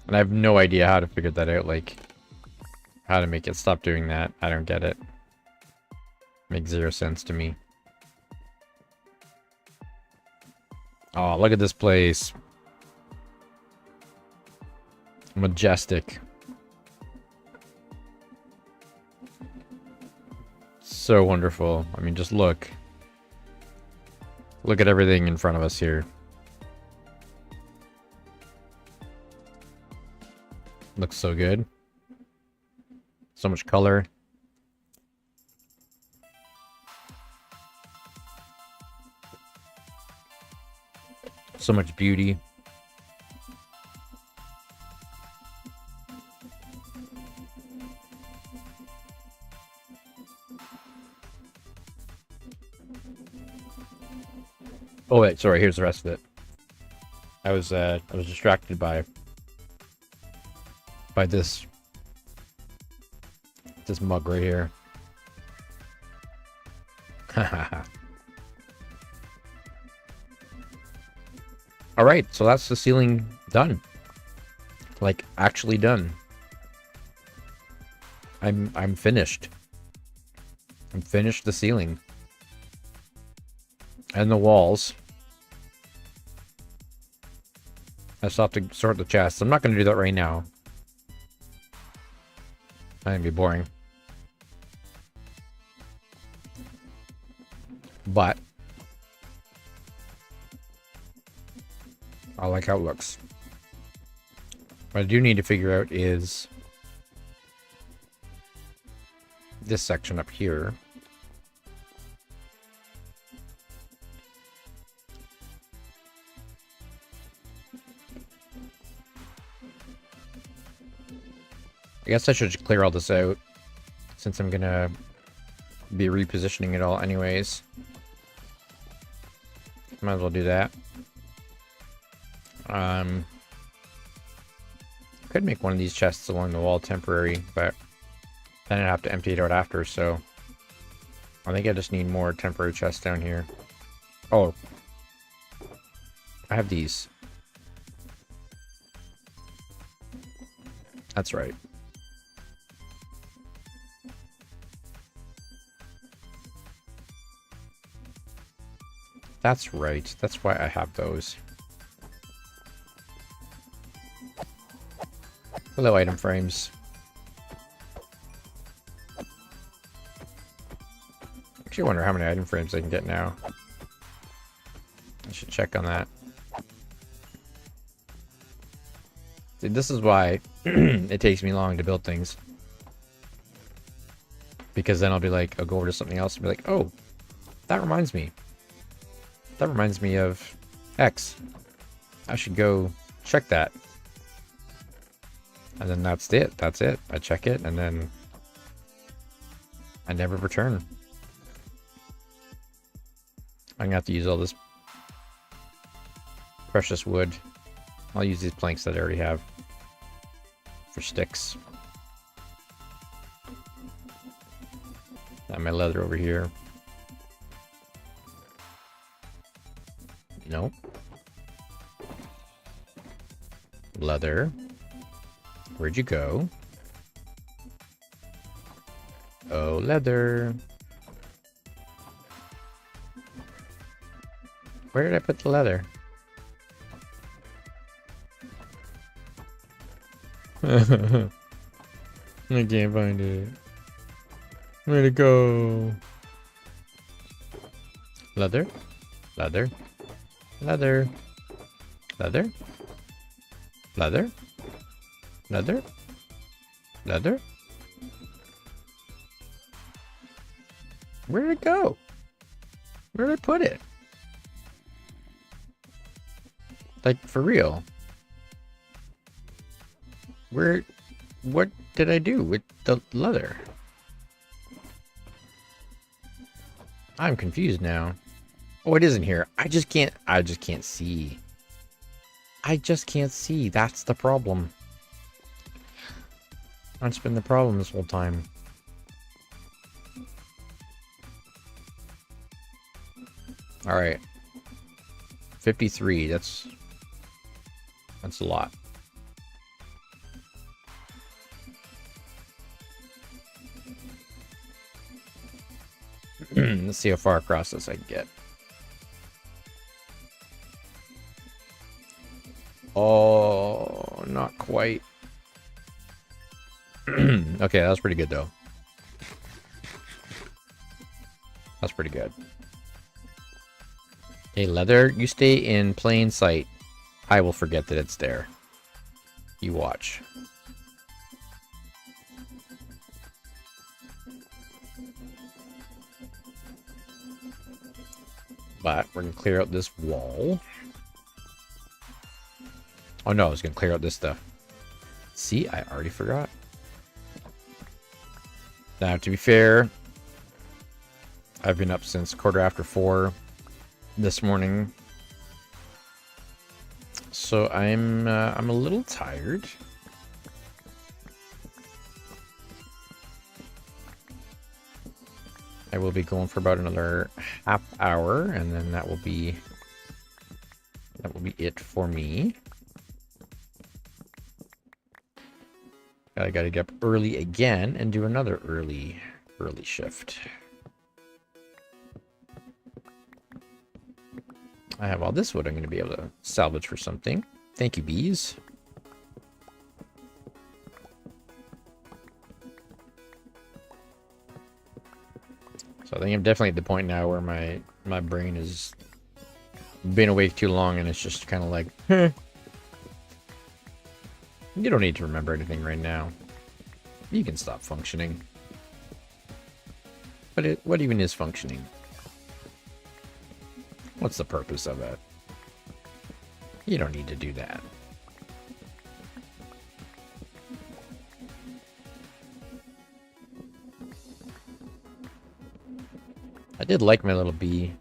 And I have no idea how to figure that out, like, how to make it stop doing that. I don't get it. Makes zero sense to me. Oh, look at this place. Majestic. So wonderful. I mean, just look. Look at everything in front of us here. Looks so good. So much color. So much beauty. Oh wait, sorry, here's the rest of it. I was distracted by this mug right here. All right, so that's the ceiling done. Like actually done. I'm finished. I'm finished the ceiling. And the walls. I still have to sort the chests. I'm not going to do that right now. That's going to be boring. But I like how it looks. What I do need to figure out is this section up here. I guess I should just clear all this out, since I'm gonna be repositioning it all anyways. Might as well do that. Could make one of these chests along the wall temporary, but then I'd have to empty it out after, so I think I just need more temporary chests down here. Oh, I have these. That's right. That's right. That's why I have those. Hello, item frames. Actually, wonder how many item frames I can get now. I should check on that. See, this is why it takes me long to build things. Because then I'll be like, I'll go over to something else and be like, oh, that reminds me. That reminds me of X. I should go check that. And then that's it. That's it. I check it and then I never return. I'm gonna have to use all this precious wood. I'll use these planks that I already have for sticks. Got my leather over here. Nope. Leather. Where'd you go? Oh, leather. Where did I put the leather? I can't find it. Where'd it go? Leather? Leather? Leather? Leather? Leather? Leather? Leather? Where did it go? Where did I put it? Like, for real? Where... What did I do with the leather? I'm confused now. Oh, it isn't here. I just can't see. I just can't see. That's the problem. That's been the problem this whole time. Alright. 53, that's a lot. Let's see how far across this I can get. Oh, not quite. Okay, that was pretty good though. That's pretty good. Hey, leather, you stay in plain sight. I will forget that it's there. You watch. But we're going to clear out this wall. Oh no, I was going to clear out this stuff. See, I already forgot. Now, to be fair, I've been up since 4:15 this morning. So I'm a little tired. I will be going for about another half hour, and then that will be it for me. I gotta get up early again and do another early shift. I have all this wood I'm going to be able to salvage for something. Thank you, bees. So I think I'm definitely at the point now where my brain has been awake too long and it's just kind of like, you don't need to remember anything right now. You can stop functioning. But what even is functioning? What's the purpose of it? You don't need to do that. I did like my little bee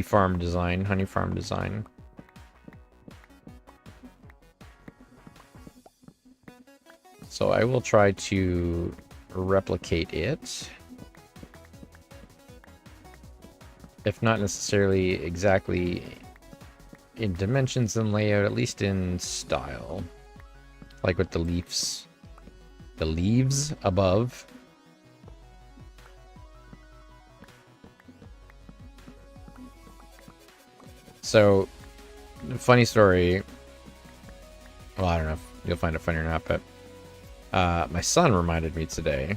farm design, honey farm design. So I will try to replicate it. If not necessarily exactly in dimensions and layout, at least in style. Like with the leaves above. So, funny story. Well, I don't know if you'll find it funny or not, but My son reminded me today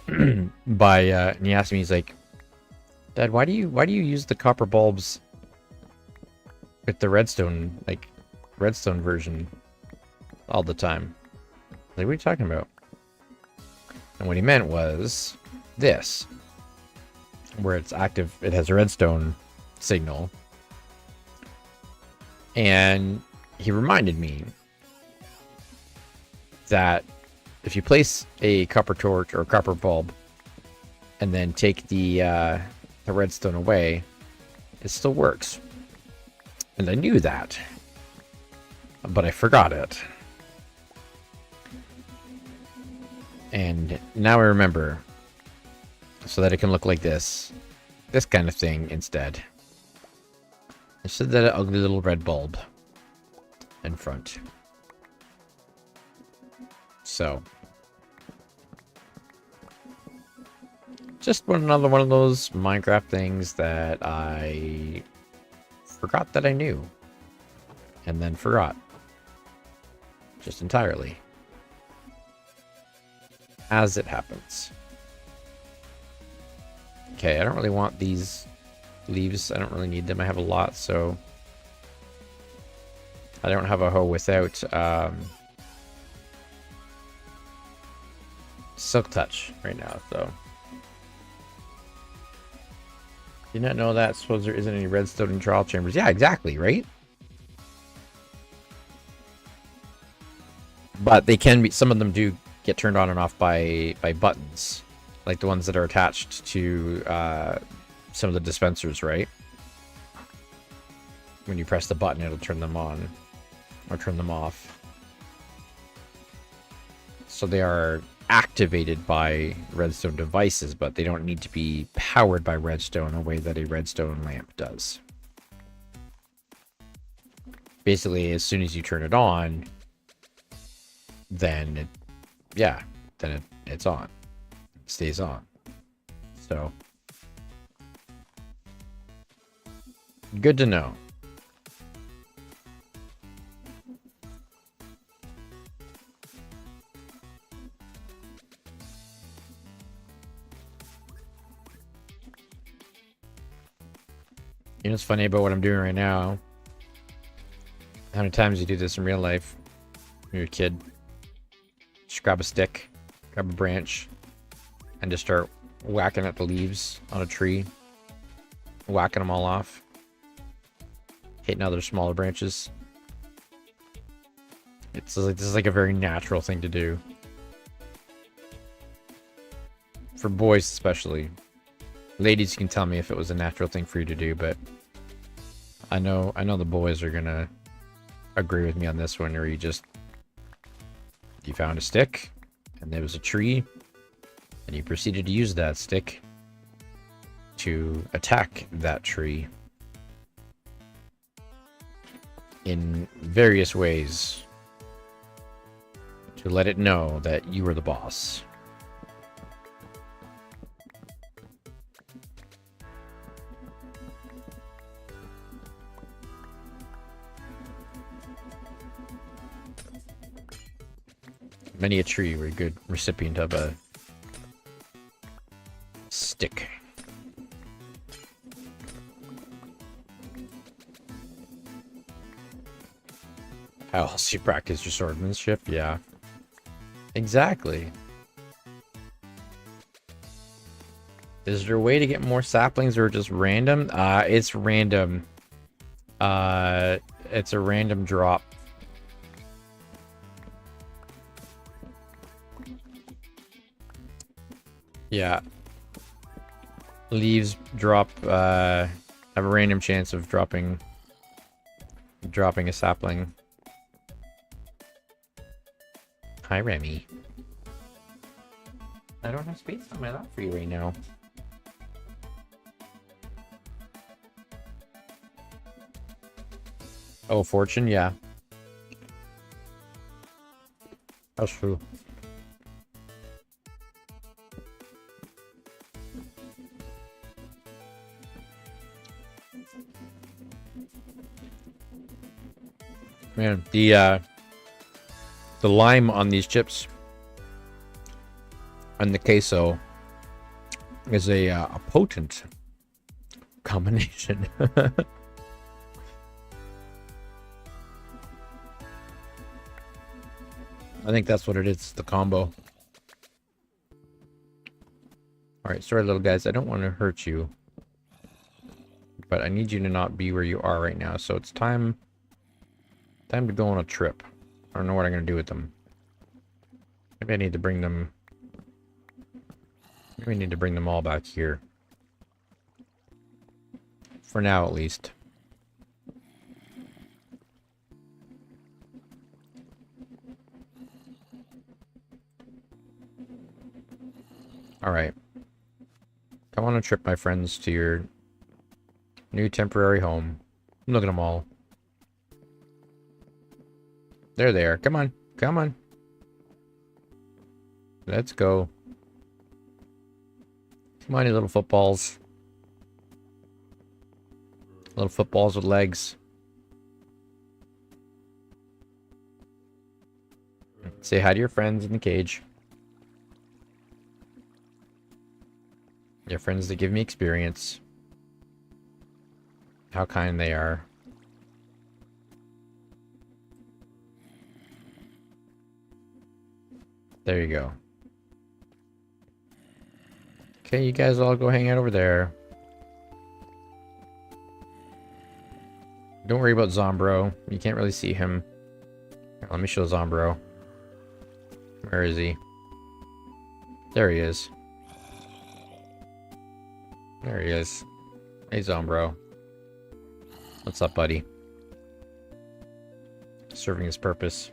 and he asked me, he's like, Dad, why do you use the copper bulbs with the redstone, like redstone version all the time? Like, what are you talking about? And what he meant was this, where it's active, it has a redstone signal. And he reminded me that if you place a copper torch or a copper bulb and then take the redstone away, it still works. And I knew that, but I forgot it. And now I remember, so that it can look like this kind of thing instead. Instead of that ugly little red bulb in front. So, just another one of those Minecraft things that I forgot that I knew. And then forgot. Just entirely. As it happens. Okay, I don't really want these leaves. I don't really need them. I have a lot, so I don't have a hoe without Silk Touch right now, so. Did not know that. Suppose there isn't any redstone in trial chambers. Yeah, exactly, right? But they can be, some of them do get turned on and off by buttons. Like the ones that are attached to some of the dispensers, right? When you press the button, it'll turn them on or turn them off. So they are activated by redstone devices, but they don't need to be powered by redstone the way that a redstone lamp does. Basically, as soon as you turn it on, then it's on. It stays on. So, good to know. You know what's funny about what I'm doing right now? How many times you do this in real life when you're a kid? Just grab a stick, grab a branch, and just start whacking at the leaves on a tree. Whacking them all off. Hitting other smaller branches. It's like, this is like a very natural thing to do. For boys especially. Ladies, you can tell me if it was a natural thing for you to do, but I know the boys are gonna agree with me on this one, where you found a stick and there was a tree and you proceeded to use that stick to attack that tree in various ways to let it know that you were the boss. Many a tree were a good recipient of a stick. How else you practice your swordsmanship? Yeah. Exactly. Is there a way to get more saplings or just random? It's random. It's a random drop. Yeah. Leaves drop, have a random chance of dropping a sapling. Hi, Remy. I don't have space on my lap for you right now. Oh, fortune, yeah. That's true. Man, the The lime on these chips and the queso is a potent combination. I think that's what it is, the combo. Alright, sorry little guys, I don't want to hurt you. But I need you to not be where you are right now, so it's time to go on a trip. I don't know what I'm going to do with them. Maybe I need to bring them... Maybe I need to bring them all back here. For now, at least. Alright. Come on a trip, my friends, to your new temporary home. Look at them all. They're there. Come on. Come on. Let's go. Come on, you little footballs. Little footballs with legs. Say hi to your friends in the cage. Your friends that give me experience. How kind they are. There you go. Okay, you guys all go hang out over there. Don't worry about Zombro. You can't really see him. Here, let me show Zombro. Where is he? There he is. There he is. Hey, Zombro. What's up, buddy? Serving his purpose.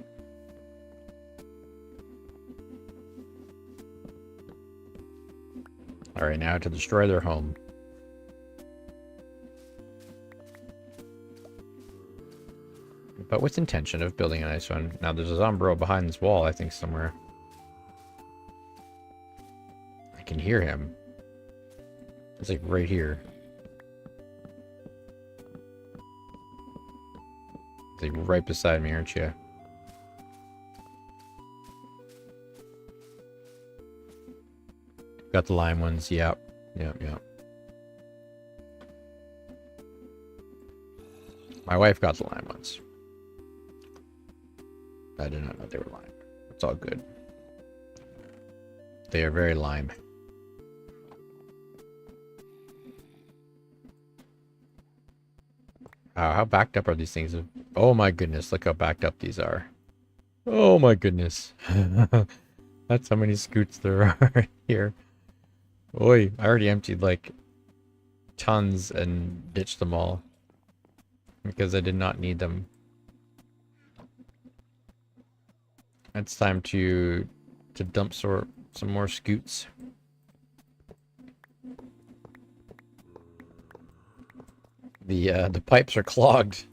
Alright, now to destroy their home. But with intention of building a nice one. Now there's a Zombro behind this wall, I think, somewhere. I can hear him. It's like right here. It's like right beside me, aren't you? Got the lime ones, yep. Yep. My wife got the lime ones. I did not know they were lime. It's all good. They are very lime. How backed up are these things? Oh my goodness, look how backed up these are. Oh my goodness. That's how many scoots there are here. Oi, I already emptied like tons and ditched them all. Because I did not need them. It's time to dump some more scoots. The pipes are clogged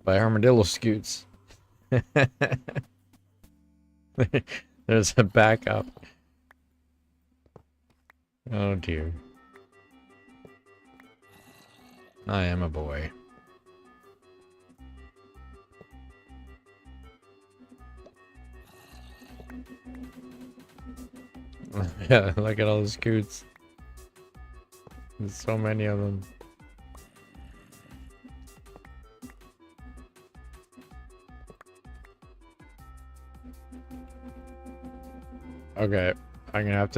by armadillo scoots. There's a backup. Oh dear. I am a boy. Yeah, look at all the scoots. There's so many of them. Okay, I'm gonna have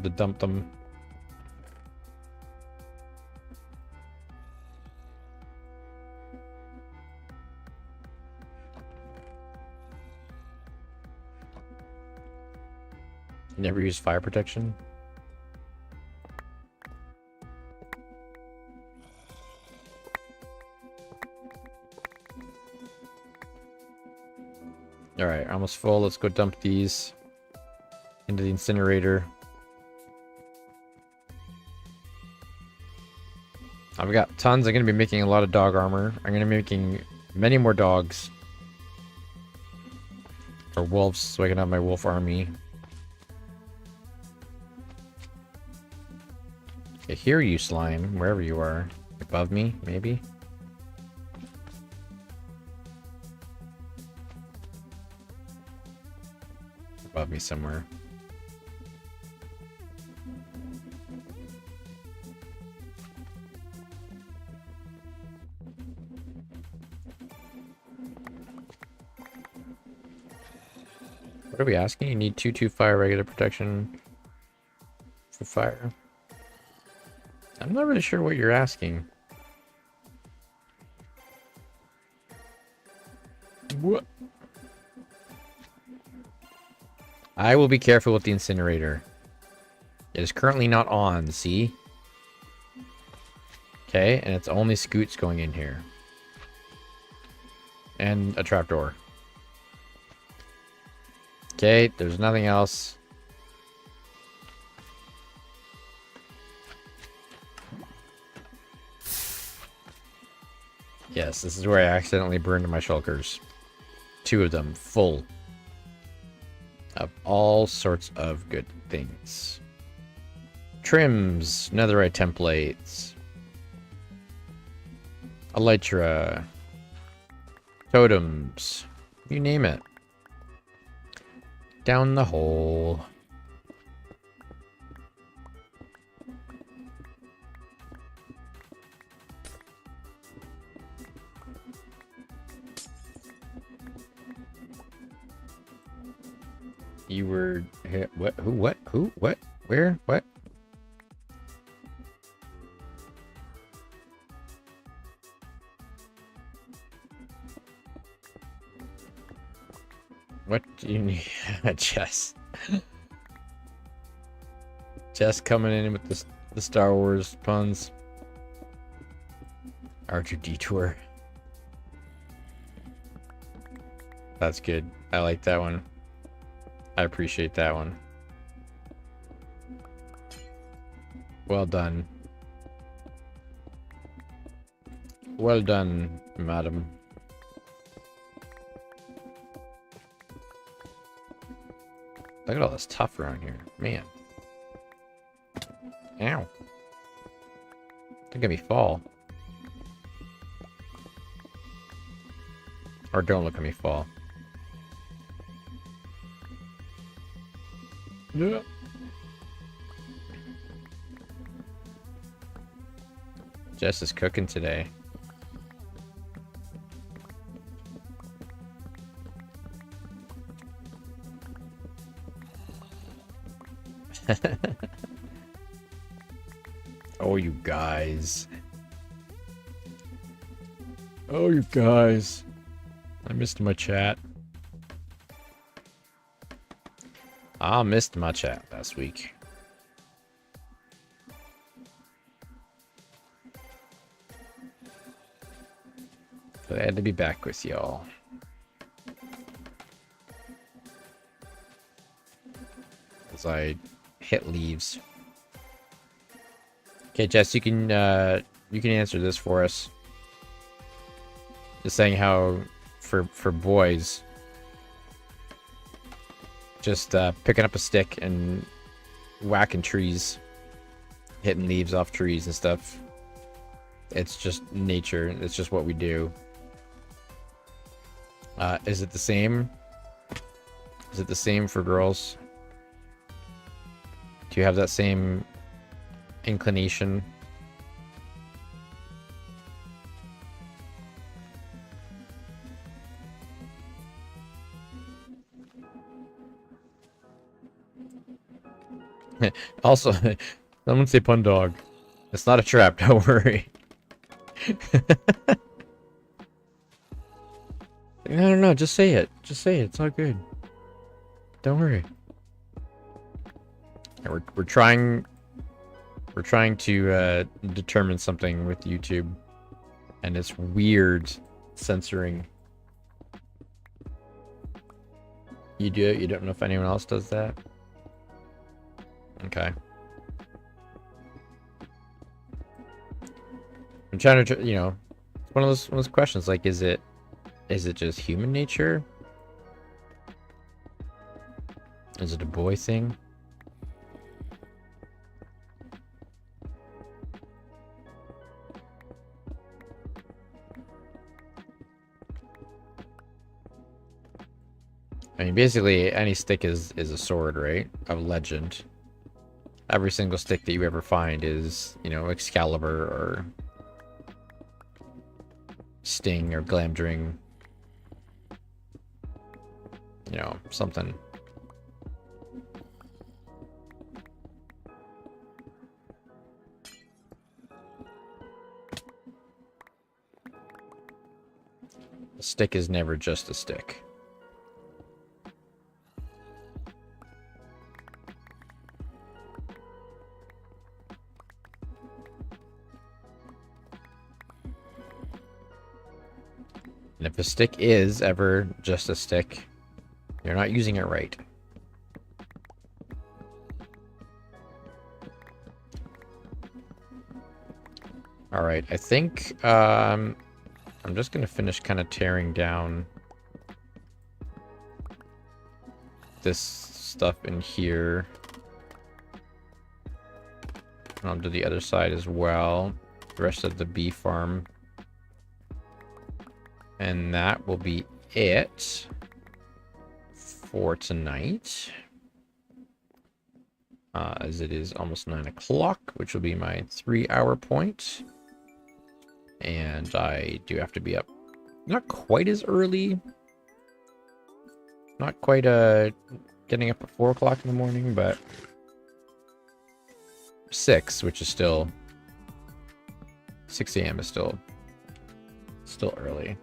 to dump them. You never use fire protection? Alright, almost full. Let's go dump these into the incinerator. I've got tons. I'm going to be making a lot of dog armor. I'm going to be making many more dogs. Or wolves, so I can have my wolf army. I hear you, slime, wherever you are. Above me, maybe? above me somewhere. What are we asking? You need 2-2 fire regular protection for fire. I'm not really sure what you're asking. What? I will be careful with the incinerator. It is currently not on, see? Okay, and it's only scoots going in here. And a trapdoor. Okay, there's nothing else. Yes, this is where I accidentally burned my shulkers. 2 of them, full. Of all sorts of good things. Trims, netherite templates. Elytra. Totems. You name it. Down the hole. You were... What? Who? What? Who? What? Where? What? What do you need? Jess. Jess coming in with the Star Wars puns. R2 detour. That's good. I like that one. I appreciate that one. Well done. Well done, madam. Look at all this stuff around here. Man. Ow. Look at me fall. Or don't look at me fall. Yeah. Jess is cooking today. Oh, you guys. Oh, you guys. I missed my chat. I missed my chat last week. Glad to be back with y'all. As I hit leaves. Okay, Jess, you can answer this for us. Just saying how for boys, just picking up a stick and whacking trees, hitting leaves off trees and stuff. It's just nature. It's just what we do. Is it the same? Is it the same for girls? Do you have that same inclination? Also, someone say Punderdog. It's not a trap, don't worry. No, just say it. Just say it. It's all good. Don't worry. We're trying to determine something with YouTube, and it's weird censoring. You do it? You don't know if anyone else does that? Okay. I'm trying to, you know, it's one of those questions. Like, is it just human nature? Is it a boy thing? I mean, basically, any stick is a sword, right? Of legend. Every single stick that you ever find is, you know, Excalibur or Sting or Glamdring. You know, something. A stick is never just a stick. And if a stick is ever just a stick, you're not using it right. Alright, I think I'm just going to finish kind of tearing down this stuff in here. And I'll do the other side as well. The rest of the bee farm. And that will be it for tonight. As it is almost 9 o'clock, which will be my 3-hour point. And I do have to be up not quite as early. Not quite getting up at 4 o'clock in the morning, but 6, which is still 6 a.m. is still early.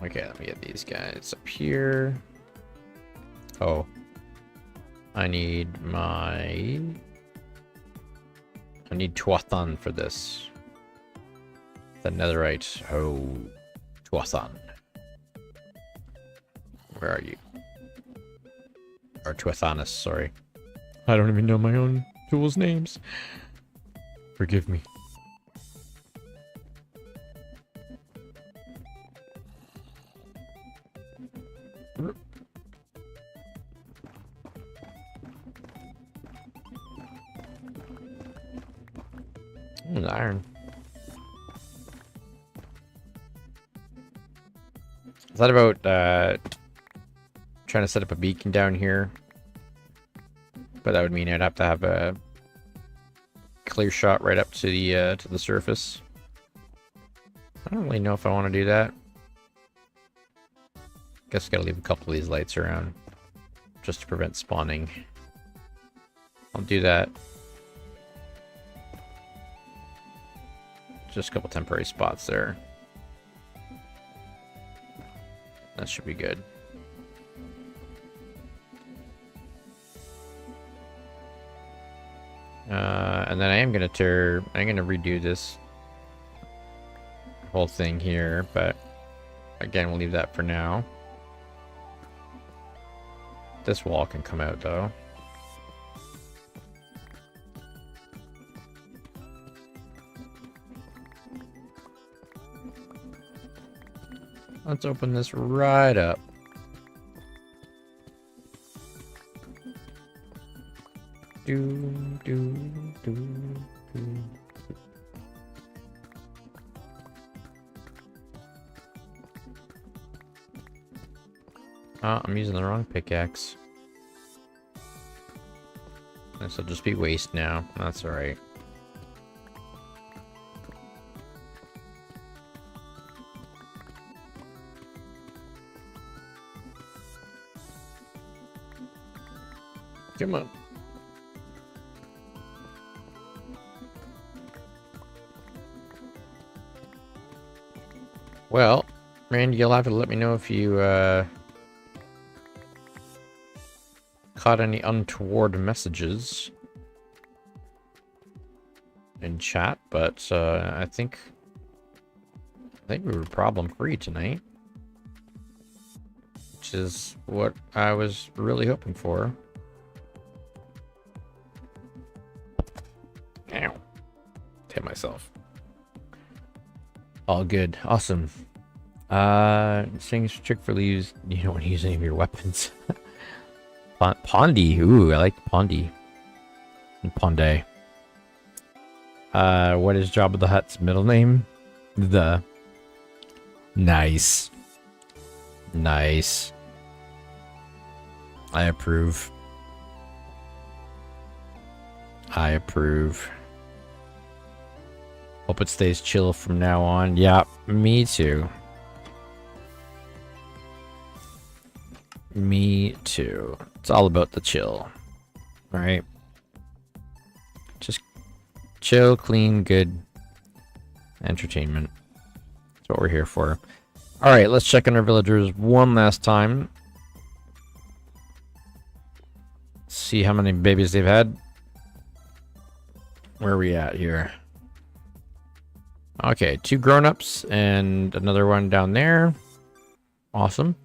Okay, let me get these guys up here. Oh. I need Tuathan for this. The netherite. Oh, Tuathan. Where are you? Or Tuathanis, sorry. I don't even know my own tools' names. Forgive me. The iron. I thought about trying to set up a beacon down here, but that would mean I'd have to have a clear shot right up to the surface. I don't really know if I want to do that. Guess gotta leave a couple of these lights around just to prevent spawning. I'll do that. Just a couple temporary spots there. That should be good. And then I'm gonna redo this whole thing here, but again, we'll leave that for now. This wall can come out though. Let's open this right up. Oh, I'm using the wrong pickaxe. This will just be waste now. That's alright. Come on. Well, Randy, you'll have to let me know if you caught any untoward messages in chat, but I think we were problem free tonight, which is what I was really hoping for. Ow. Hit myself. All good. Awesome. Saying trick for leaves, you don't want to use any of your weapons. Pondy. Ooh, I like Pondy. And Ponday. What is Jabba the Hutt's middle name? The. Nice. Nice. I approve. I approve. Hope it stays chill from now on. Yeah, me too. Me too. It's all about the chill. Right? Just chill, clean, good entertainment. That's what we're here for. Alright, let's check on our villagers one last time. See how many babies they've had. Where are we at here? Okay, 2 grown-ups and another one down there. Awesome.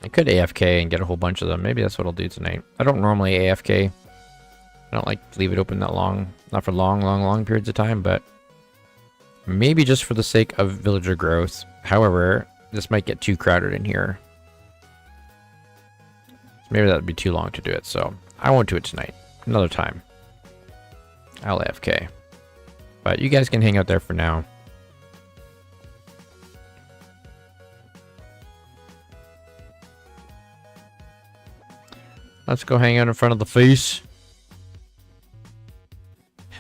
I could AFK and get a whole bunch of them. Maybe that's what I'll do tonight. I don't normally AFK. I don't like to leave it open that long. Not for long periods of time, but maybe just for the sake of villager growth. However, this might get too crowded in here. Maybe that would be too long to do it, so I won't do it tonight. Another time. I'll AFK. But you guys can hang out there for now. Let's go hang out in front of the face.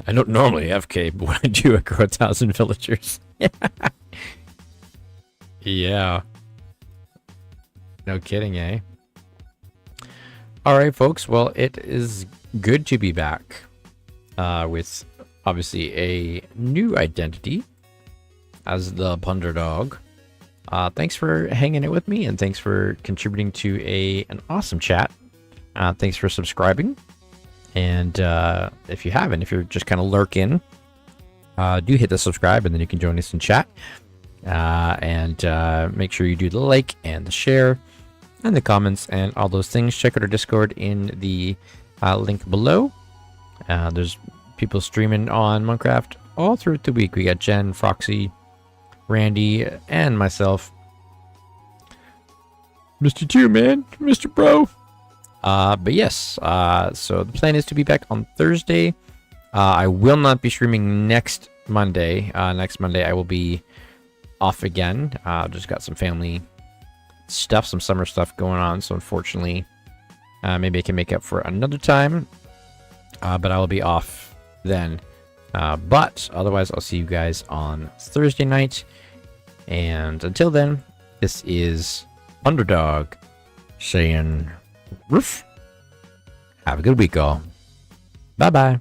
I don't normally AFK, but when I do, I grow 1,000 villagers. Yeah. No kidding, eh? Alright, folks. Well, it is good to be back with obviously a new identity as the Punderdog. Thanks for hanging out with me, and thanks for contributing to an awesome chat. Thanks for subscribing. And if you haven't, if you're just kind of lurking, do hit the subscribe, and then you can join us in chat. And make sure you do the like and the share and the comments and all those things. Check out our Discord in the link below. There's people streaming on Monkraft all through the week. We got Jen, Foxy, Randy, and myself. Mr. 2, man. Mr. Bro. But yes, so the plan is to be back on Thursday. I will not be streaming next Monday. Next Monday I will be off again. Just got some family stuff, some summer stuff going on, so unfortunately maybe I can make up for another time, but I will be off then. But otherwise I'll see you guys on Thursday night, and until then, this is Punderdog saying roof. Have a good week, all. Bye bye.